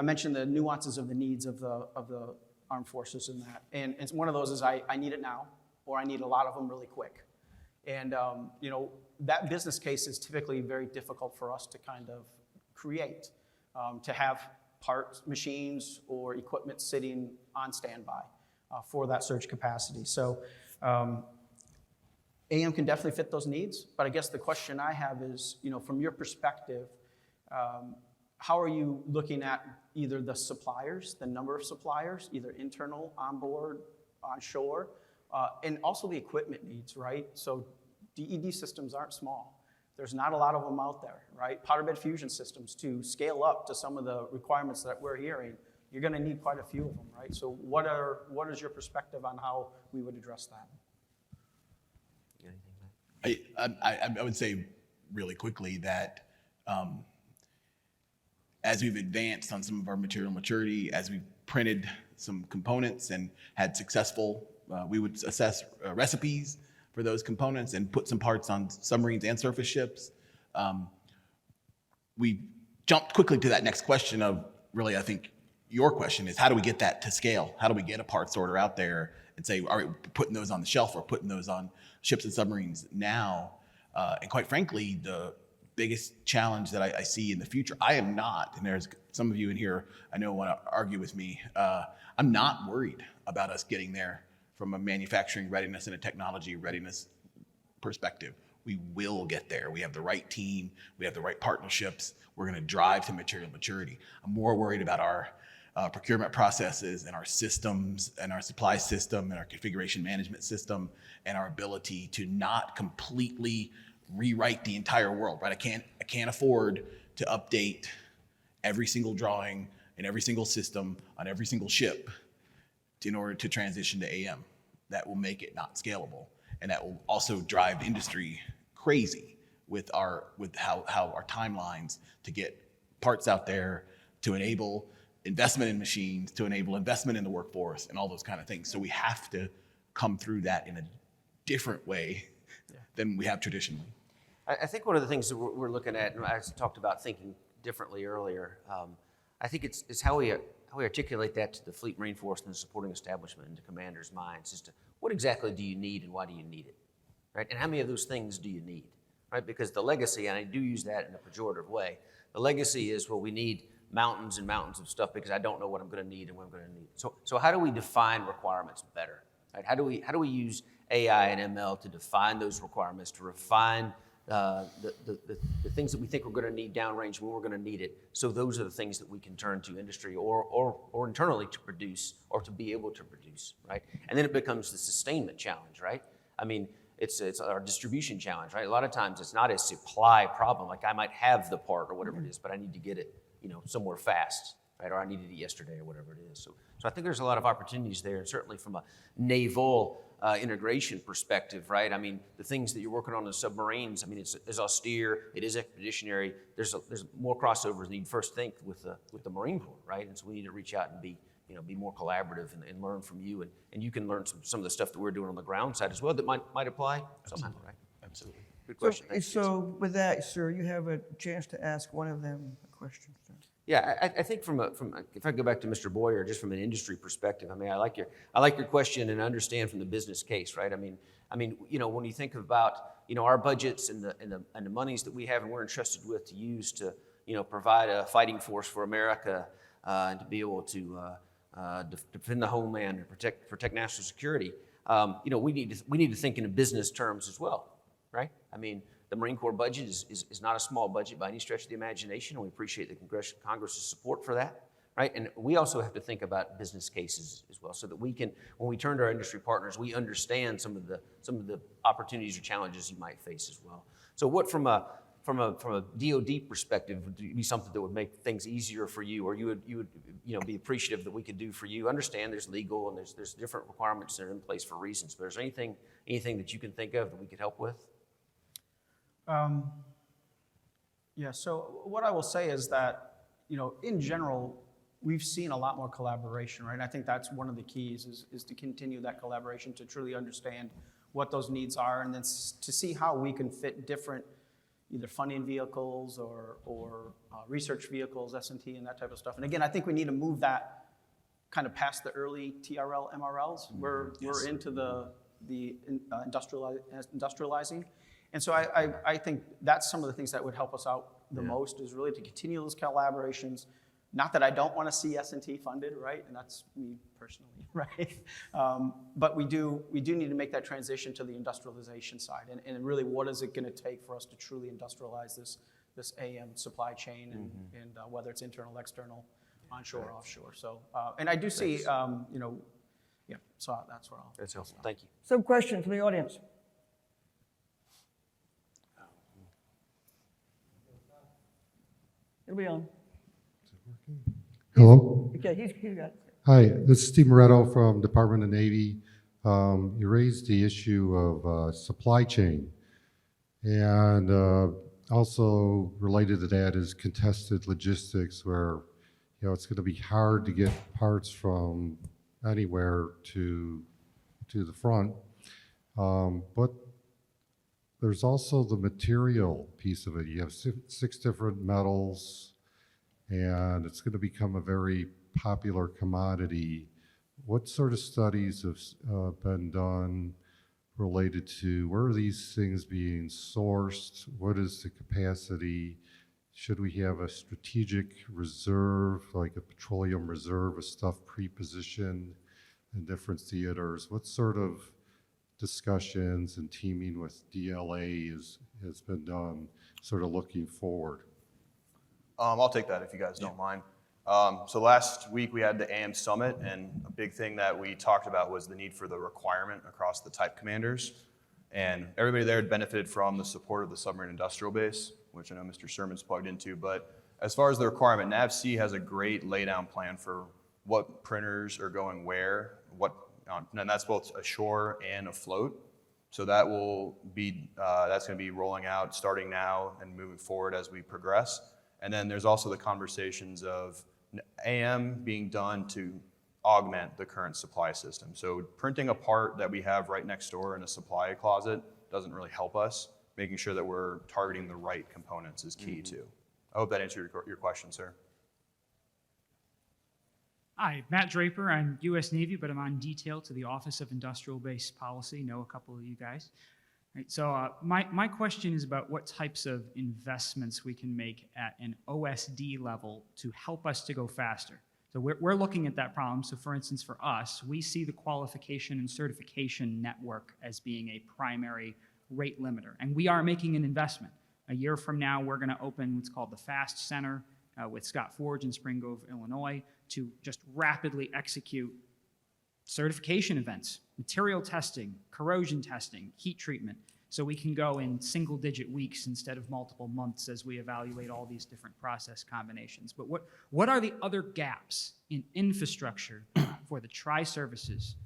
mentioned the nuances of the needs of the armed forces in that, and one of those is I need it now, or I need a lot of them really quick, and that business case is typically very difficult for us to kind of create, to have parts, machines, or equipment sitting on standby for that surge capacity. So AM can definitely fit those needs, but I guess the question I have is, from your perspective, how are you looking at either the suppliers, the number of suppliers, either internal, onboard, onshore, and also the equipment needs, right? So DED systems aren't small. There's not a lot of them out there, right? Powder bed fusion systems, to scale up to some of the requirements that we're hearing, you're going to need quite a few of them, right? So what is your perspective on how we would address that? I would say really quickly that as we've advanced on some of our material maturity, as we've printed some components and had successful, we would assess recipes for those components and put some parts on submarines and surface ships. We jumped quickly to that next question of, really, I think your question is, how do we get that to scale? How do we get a parts order out there and say, all right, we're putting those on the shelf, or putting those on ships and submarines now? And quite frankly, the biggest challenge that I see in the future, I am not, and there's some of you in here I know want to argue with me, I'm not worried about us getting there from a manufacturing readiness and a technology readiness perspective. We will get there. We have the right team. We have the right partnerships. We're going to drive to material maturity. I'm more worried about our procurement processes and our systems and our supply system and our configuration management system and our ability to not completely rewrite the entire world, right? I can't afford to update every single drawing and every single system on every single ship in order to transition to AM. That will make it not scalable, and that will also drive industry crazy with how our timelines to get parts out there, to enable investment in machines, to enable investment in the workforce, and all those kind of things. So we have to come through that in a different way than we have traditionally. I think one of the things that we're looking at, and I talked about thinking differently earlier, I think it's how we articulate that to the Fleet Marine Force and the supporting establishment and to commanders' minds as to what exactly do you need and why do you need it, right? And how many of those things do you need, right? Because the legacy, and I do use that in a pejorative way, the legacy is, well, we need mountains and mountains of stuff because I don't know what I'm going to need and when I'm going to need. So how do we define requirements better, right? How do we use AI and ML to define those requirements, to refine the things that we think we're going to need downrange when we're going to need it? So those are the things that we can turn to industry or internally to produce or to be able to produce, right? And then it becomes the sustainment challenge, right? I mean, it's our distribution challenge, right? A lot of times it's not a supply problem. Like I might have the part or whatever it is, but I need to get it, somewhere fast, right? Or I needed it yesterday or whatever it is. So I think there's a lot of opportunities there, and certainly from a naval integration perspective, right? I mean, the things that you're working on in submarines, I mean, it's austere, it is expeditionary. There's more crossovers than you'd first think with the Marine Corps, right? And so we need to reach out and be more collaborative and learn from you, and you can learn some of the stuff that we're doing on the ground side as well that might apply somehow, right? Absolutely. Good question. So with that, sir, you have a chance to ask one of them a question. Yeah, I think from if I go back to Mr. Boyer, just from an industry perspective, I mean, I like your question and understand from the business case, right? I mean, when you think about our budgets and the monies that we have and we're entrusted with to use to provide a fighting force for America, and to be able to defend the homeland and protect national security, we need to think in business terms as well, right? I mean, the Marine Corps budget is not a small budget by any stretch of the imagination, and we appreciate the Congress's support for that, right? And we also have to think about business cases as well, so that we can, when we turn to our industry partners, we understand some of the opportunities or challenges you might face as well. So, what from a DoD perspective would be something that would make things easier for you, or you would be appreciative that we could do for you? Understand there's legal and there's different requirements that are in place for reasons, but is there anything that you can think of that we could help with? Yeah, so what I will say is that, in general, we've seen a lot more collaboration, right? And I think that's one of the keys is to continue that collaboration, to truly understand what those needs are, and then to see how we can fit different either funding vehicles or research vehicles, S&T, and that type of stuff. And again, I think we need to move that kind of past the early TRL, MRLs. We're into the industrializing. And so I think that's some of the things that would help us out the most, is really to continue those collaborations. Not that I don't want to see S&T funded, right? And that's me personally, right? But we do need to make that transition to the industrialization side. And really, what is it going to take for us to truly industrialize this AM supply chain, and whether it's internal, external, onshore, offshore. So, and I do see, so that's where I'll. That's helpful. Thank you. Some questions from the audience. It'll be on. Hello. Okay, he's got it. Hi, this is Steve Moretto from Department of Navy. You raised the issue of supply chain, and also related to that is contested logistics, where it's going to be hard to get parts from anywhere to the front. But there's also the material piece of it. You have six different metals, and it's going to become a very popular commodity. What sort of studies have been done related to where are these things being sourced? What is the capacity? Should we have a strategic reserve, like a petroleum reserve of stuff pre-positioned in different theaters? What sort of discussions and teaming with DLA has been done, sort of looking forward? I'll take that if you guys don't mind. So last week we had the AM Summit, and a big thing that we talked about was the need for the requirement across the type commanders. And everybody there had benefited from the support of the submarine industrial base, which I know Mr. Sherman's plugged into. But as far as the requirement, NAVC has a great laydown plan for what printers are going where, and that's both ashore and afloat. So that will be that's going to be rolling out starting now and moving forward as we progress. And then there's also the conversations of AM being done to augment the current supply system. So printing a part that we have right next door in a supply closet doesn't really help us. Making sure that we're targeting the right components is key too. I hope that answered your question, sir. Hi, Matt Draper. I'm U.S. Navy, but I'm on detail to the Office of Industrial Base Policy. Know a couple of you guys. Right, so my question is about what types of investments we can make at an OSD level to help us to go faster. So we're looking at that problem. So for instance, for us, we see the qualification and certification network as being a primary rate limiter. And we are making an investment. A year from now, we're going to open what's called the FAST Center with Scott Forge in Spring Grove, Illinois, to just rapidly execute certification events, material testing, corrosion testing, heat treatment, so we can go in single-digit weeks instead of multiple months as we evaluate all these different process combinations. But what are the other gaps in infrastructure for the tri-services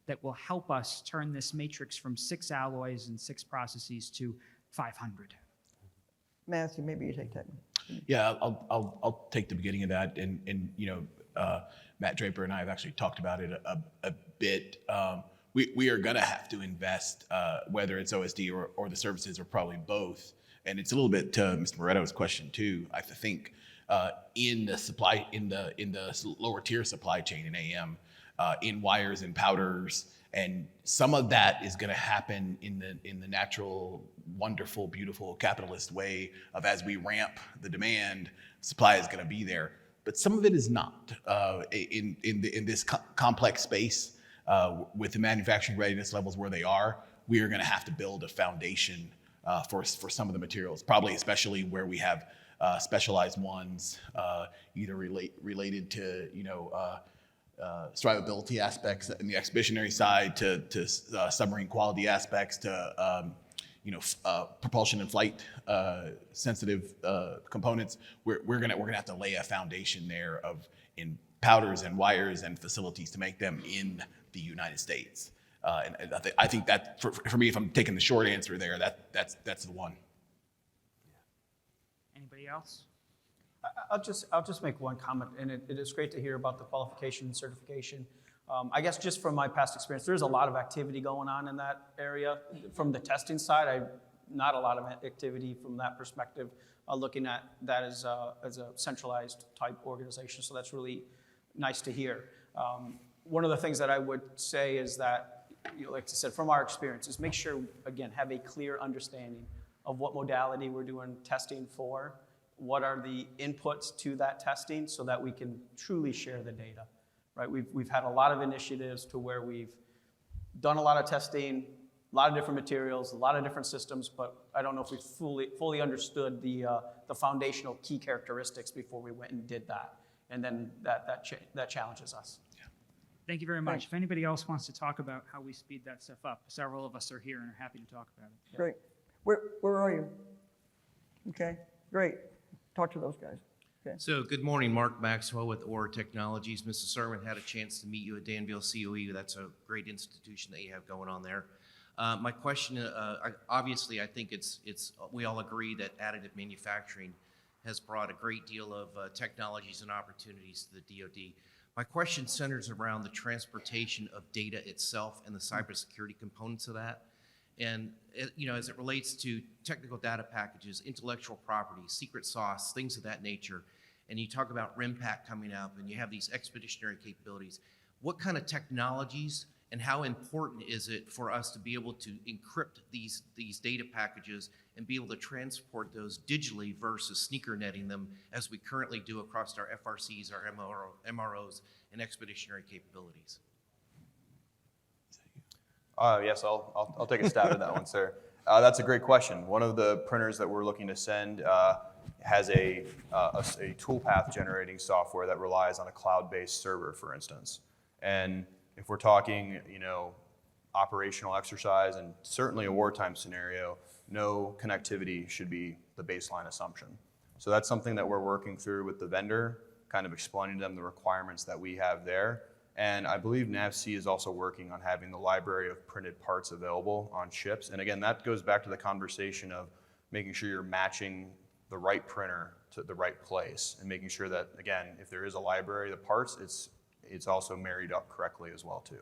that will help us turn this matrix from 6 alloys and 6 processes to 500? Matthew, maybe you take that. Yeah, I'll take the beginning of that, and Matt Draper and I have actually talked about it a bit. We are going to have to invest, whether it's OSD or the services, or probably both. And it's a little bit to Mr. Moretto's question too. I think in the lower tier supply chain in AM, in wires and powders, and some of that is going to happen in the natural, wonderful, beautiful capitalist way of as we ramp the demand, supply is going to be there. but some of it is not. In this complex space, with the manufacturing readiness levels where they are, we are going to have to build a foundation for some of the materials, probably especially where we have specialized ones, either related to survivability aspects in the expeditionary side, to submarine quality aspects, to propulsion and flight sensitive components. We're gonna have to lay a foundation there in powders and wires and facilities to make them in the United States. And I think that for me, if I'm taking the short answer there, that's the one. Anybody else? I'll just make one comment, and it is great to hear about the qualification and certification. I guess just from my past experience, there's a lot of activity going on in that area. From the testing side, not a lot of activity from that perspective, looking at that as a centralized type organization, so that's really nice to hear. One of the things that I would say is that, like I said, from our experience, is make sure, again, have a clear understanding of what modality we're doing testing for, what are the inputs to that testing, so that we can truly share the data, right? We've had a lot of initiatives to where we've done a lot of testing, a lot of different materials, a lot of different systems, but I don't know if we fully understood the foundational key characteristics before we went and did that, and then that challenges us. Thank you very much. If anybody else wants to talk about how we speed that stuff up, several of us are here and are happy to talk about it. Great. Where are you? Okay, great. Talk to those guys. Okay. So good morning, Mark Maxwell with Aura Technologies. Mr. Sermon had a chance to meet you at Danville COE. That's a great institution that you have going on there. My question, obviously, I think we all agree that additive manufacturing has brought a great deal of technologies and opportunities to the DoD. My question centers around the transportation of data itself and the cybersecurity components of that. And as it relates to technical data packages, intellectual property, secret sauce, things of that nature, and you talk about RIMPAC coming up and you have these expeditionary capabilities, what kind of technologies and how important is it for us to be able to encrypt these data packages and be able to transport those digitally versus sneaker netting them as we currently do across our FRCs, our MROs, and expeditionary capabilities? Yes, I'll take a stab at that one, sir. That's a great question. One of the printers that we're looking to send has a toolpath generating software that relies on a cloud-based server, for instance. And if we're talking, operational exercise and certainly a wartime scenario, no connectivity should be the baseline assumption. So that's something that we're working through with the vendor, kind of explaining to them the requirements that we have there. And I believe NAVC is also working on having the library of printed parts available on ships. And again, that goes back to the conversation of making sure you're matching the right printer to the right place and making sure that, again, if there is a library of parts, it's also married up correctly as well too.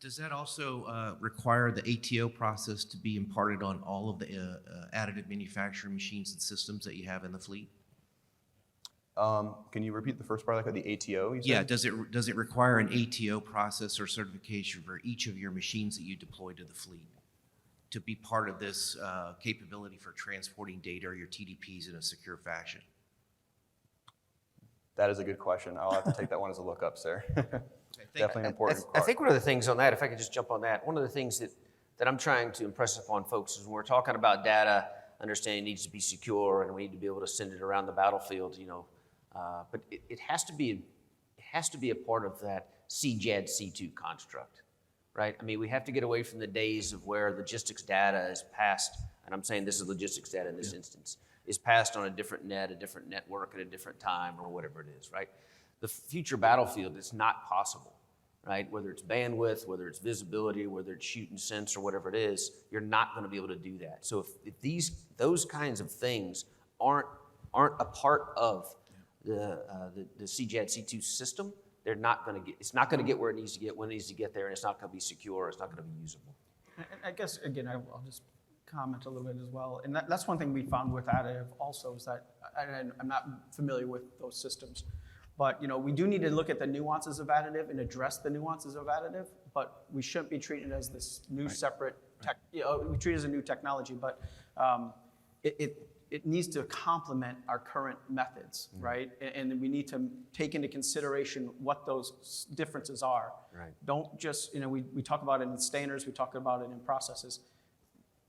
Does that also require the ATO process to be imparted on all of the additive manufacturing machines and systems that you have in the fleet? Can you repeat the first part, like the ATO? You said? Yeah, does it require an ATO process or certification for each of your machines that you deploy to the fleet to be part of this capability for transporting data or your TDPs in a secure fashion? That is a good question. I'll have to take that one as a lookup, sir. Definitely an important I part. think one of the things on that, if I could just jump on that, one of the things that I'm trying to impress upon folks is when we're talking about data, understanding it needs to be secure and we need to be able to send it around the battlefield, but it has to be a part of that CJAD C2 construct, right? I mean, we have to get away from the days of where logistics data is passed, and I'm saying this is logistics data in this instance, is passed on a different network at a different time or whatever it is, right? The future battlefield is not possible, right? Whether it's bandwidth, whether it's visibility, whether it's shoot and sense or whatever it is, you're not going to be able to do that. So if those kinds of things aren't a part of the CJAD C2 system, it's not going to get where it needs to get when it needs to get there, and it's not going to be secure, it's not going to be usable. And I guess, again, I'll just comment a little bit as well. And that's one thing we found with Additive also is that, and I'm not familiar with those systems, but we do need to look at the nuances of Additive and address the nuances of Additive, but we shouldn't be treated as this new separate tech, we treat it as a new technology, but it needs to complement our current methods, right? And we need to take into consideration what those differences are. Right. Don't just, we talk about it in stainers, we talk about it in processes.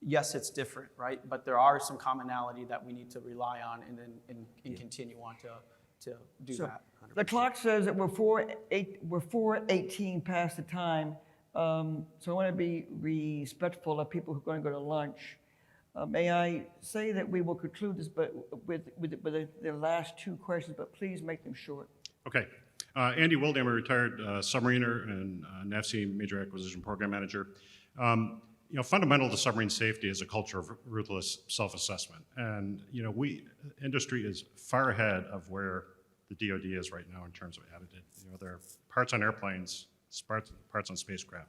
Yes, it's different, right? But there are some commonality that we need to rely on and continue on to do So that. the clock says that we're 4:18 past the time. So I want to be respectful of people who are going to go to lunch. May I say that we will conclude this, but with the last two questions, but please make them short. Okay. Andy Wildham, a retired submariner and NAVSEA Major Acquisition Program Manager. Fundamental to submarine safety is a culture of ruthless self-assessment. And, industry is far ahead of where the DoD is right now in terms of additive. There are parts on airplanes, parts on spacecraft.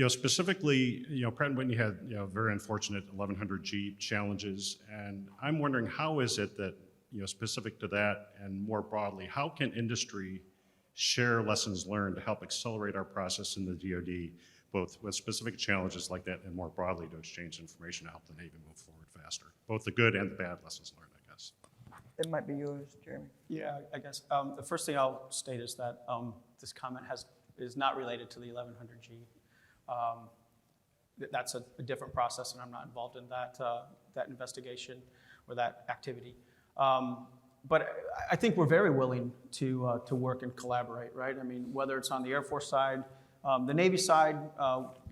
Specifically, Pratt & Whitney had, very unfortunate 1100G challenges. And I'm wondering, how is it that, specific to that and more broadly, how can industry share lessons learned to help accelerate our process in the DoD, both with specific challenges like that and more broadly to exchange information to help the Navy move forward faster, both the good and the bad lessons learned, I guess. It might be yours, Jeremy. Yeah, I guess. The first thing I'll state is that this comment is not related to the 1100G. That's a different process, and I'm not involved in that investigation or that activity. But I think we're very willing to work and collaborate, right? I mean, whether it's on the Air Force side, the Navy side,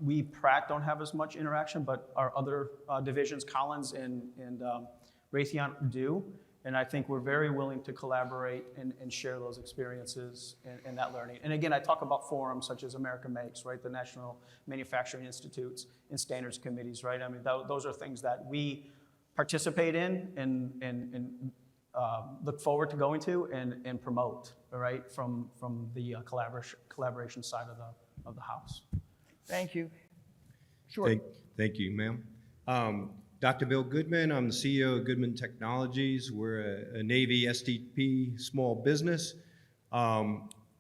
we Pratt don't have as much interaction, but our other divisions, Collins and Raytheon do. And I think we're very willing to collaborate and share those experiences and that learning. And again, I talk about forums such as America Makes, right? The National Manufacturing Institutes and standards committees, right? I mean, those are things that we participate in and look forward to going to and promote, right? From the collaboration side of the house. Thank you. Sure. Thank you, ma'am. Dr. Bill Goodman, I'm the CEO of Goodman Technologies. We're a Navy STP small business.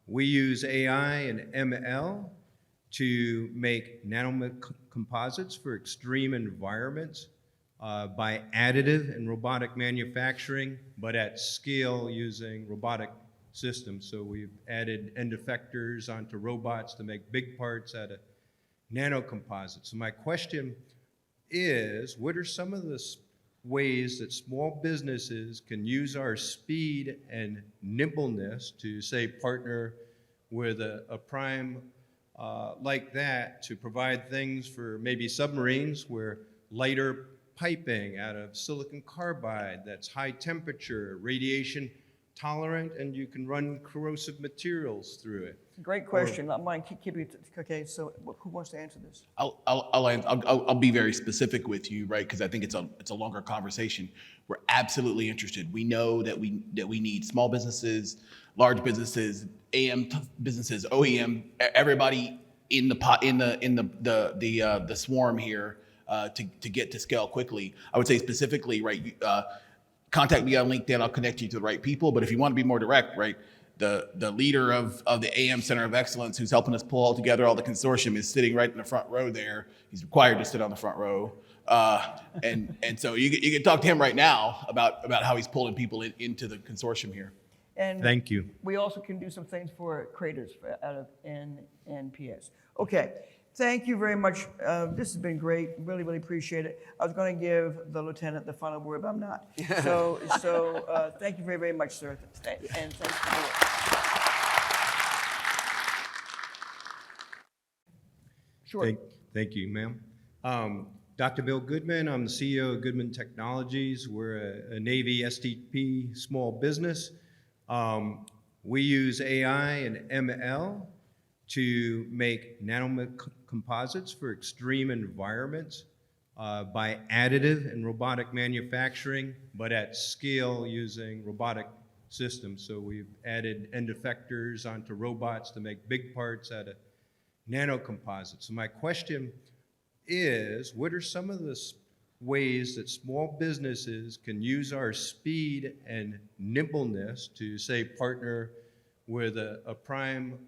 We use AI and ML to make nanocomposites for extreme environments by additive and robotic manufacturing, but at scale using robotic systems. So we've added end effectors onto robots to make big parts out of nanocomposites. So my question is, what are some of the ways that small businesses can use our speed and nimbleness to, say, partner with a prime like that to provide things for maybe submarines where lighter piping out of silicon carbide that's high temperature, radiation tolerant, and you can run corrosive materials through it? Great question. I'm going to keep it. Okay, so who wants to answer this? I'll be very specific with you, right? Because I think it's a longer conversation. We're absolutely interested. We know that we need small businesses, large businesses, AM businesses, OEM, everybody in the swarm here to get to scale quickly. I would say specifically, right? Contact me on LinkedIn. I'll connect you to the right people. But if you want to be more direct, right? The leader of the AM Center of Excellence, who's helping us pull all together all the consortium, is sitting right in the front row there. He's required to sit on the front row. And so you can talk to him right now about how he's pulling people into the consortium here. And Thank you. we also can do some things for creators out of NPS. Okay, thank you very much. This has been great. Really, really appreciate it. I was going to give the lieutenant the final word, but I'm not. So thank you very, very much, sir. And thanks for the work. Sure. Thank you, ma'am. Dr. Bill Goodman, I'm the CEO of Goodman Technologies. We're a Navy STP small business. We use AI and ML to make nanocomposites for extreme environments by additive and robotic manufacturing, but at scale using robotic systems. So we've added end effectors onto robots to make big parts out of nanocomposites. So my question is, what are some of the ways that small businesses can use our speed and nimbleness to, say, partner with a prime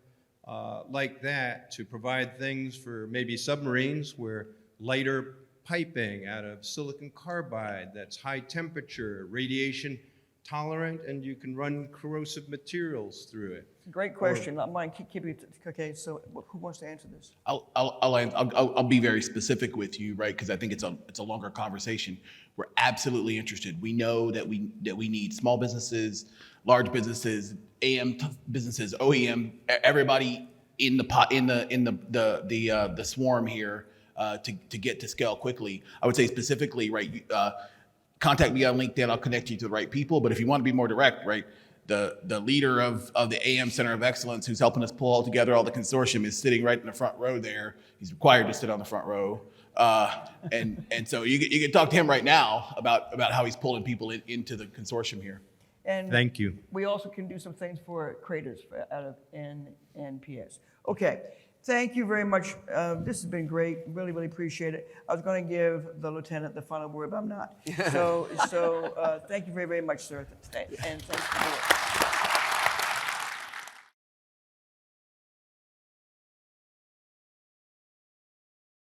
like that to provide things for maybe submarines where lighter piping out of silicon carbide that's high temperature, radiation tolerant, and you can run corrosive materials through it. Great question. I might keep it. Okay, so who wants to answer this? I'll be very specific with you, right? Because I think it's a longer conversation. We're absolutely interested. We know that we need small businesses, large businesses, businesses, OEM, everybody in the swarm here to get to scale quickly. I would say specifically, right? Contact me on LinkedIn. I'll connect you to the right people. But if you want to be more direct, right? The leader of the AM Center of Excellence, who's helping us pull all together all the consortium, is sitting right in the front row there. He's required to sit on the front row, and so you can talk to him right now about how he's pulling people into the consortium here. And Thank you. we also can do some things for creators out of NPS. Okay, thank you very much. This has been great. Really, really appreciate it. I was going to give the lieutenant the final word, but I'm not. So thank you very, very much, sir. And thanks for doing it.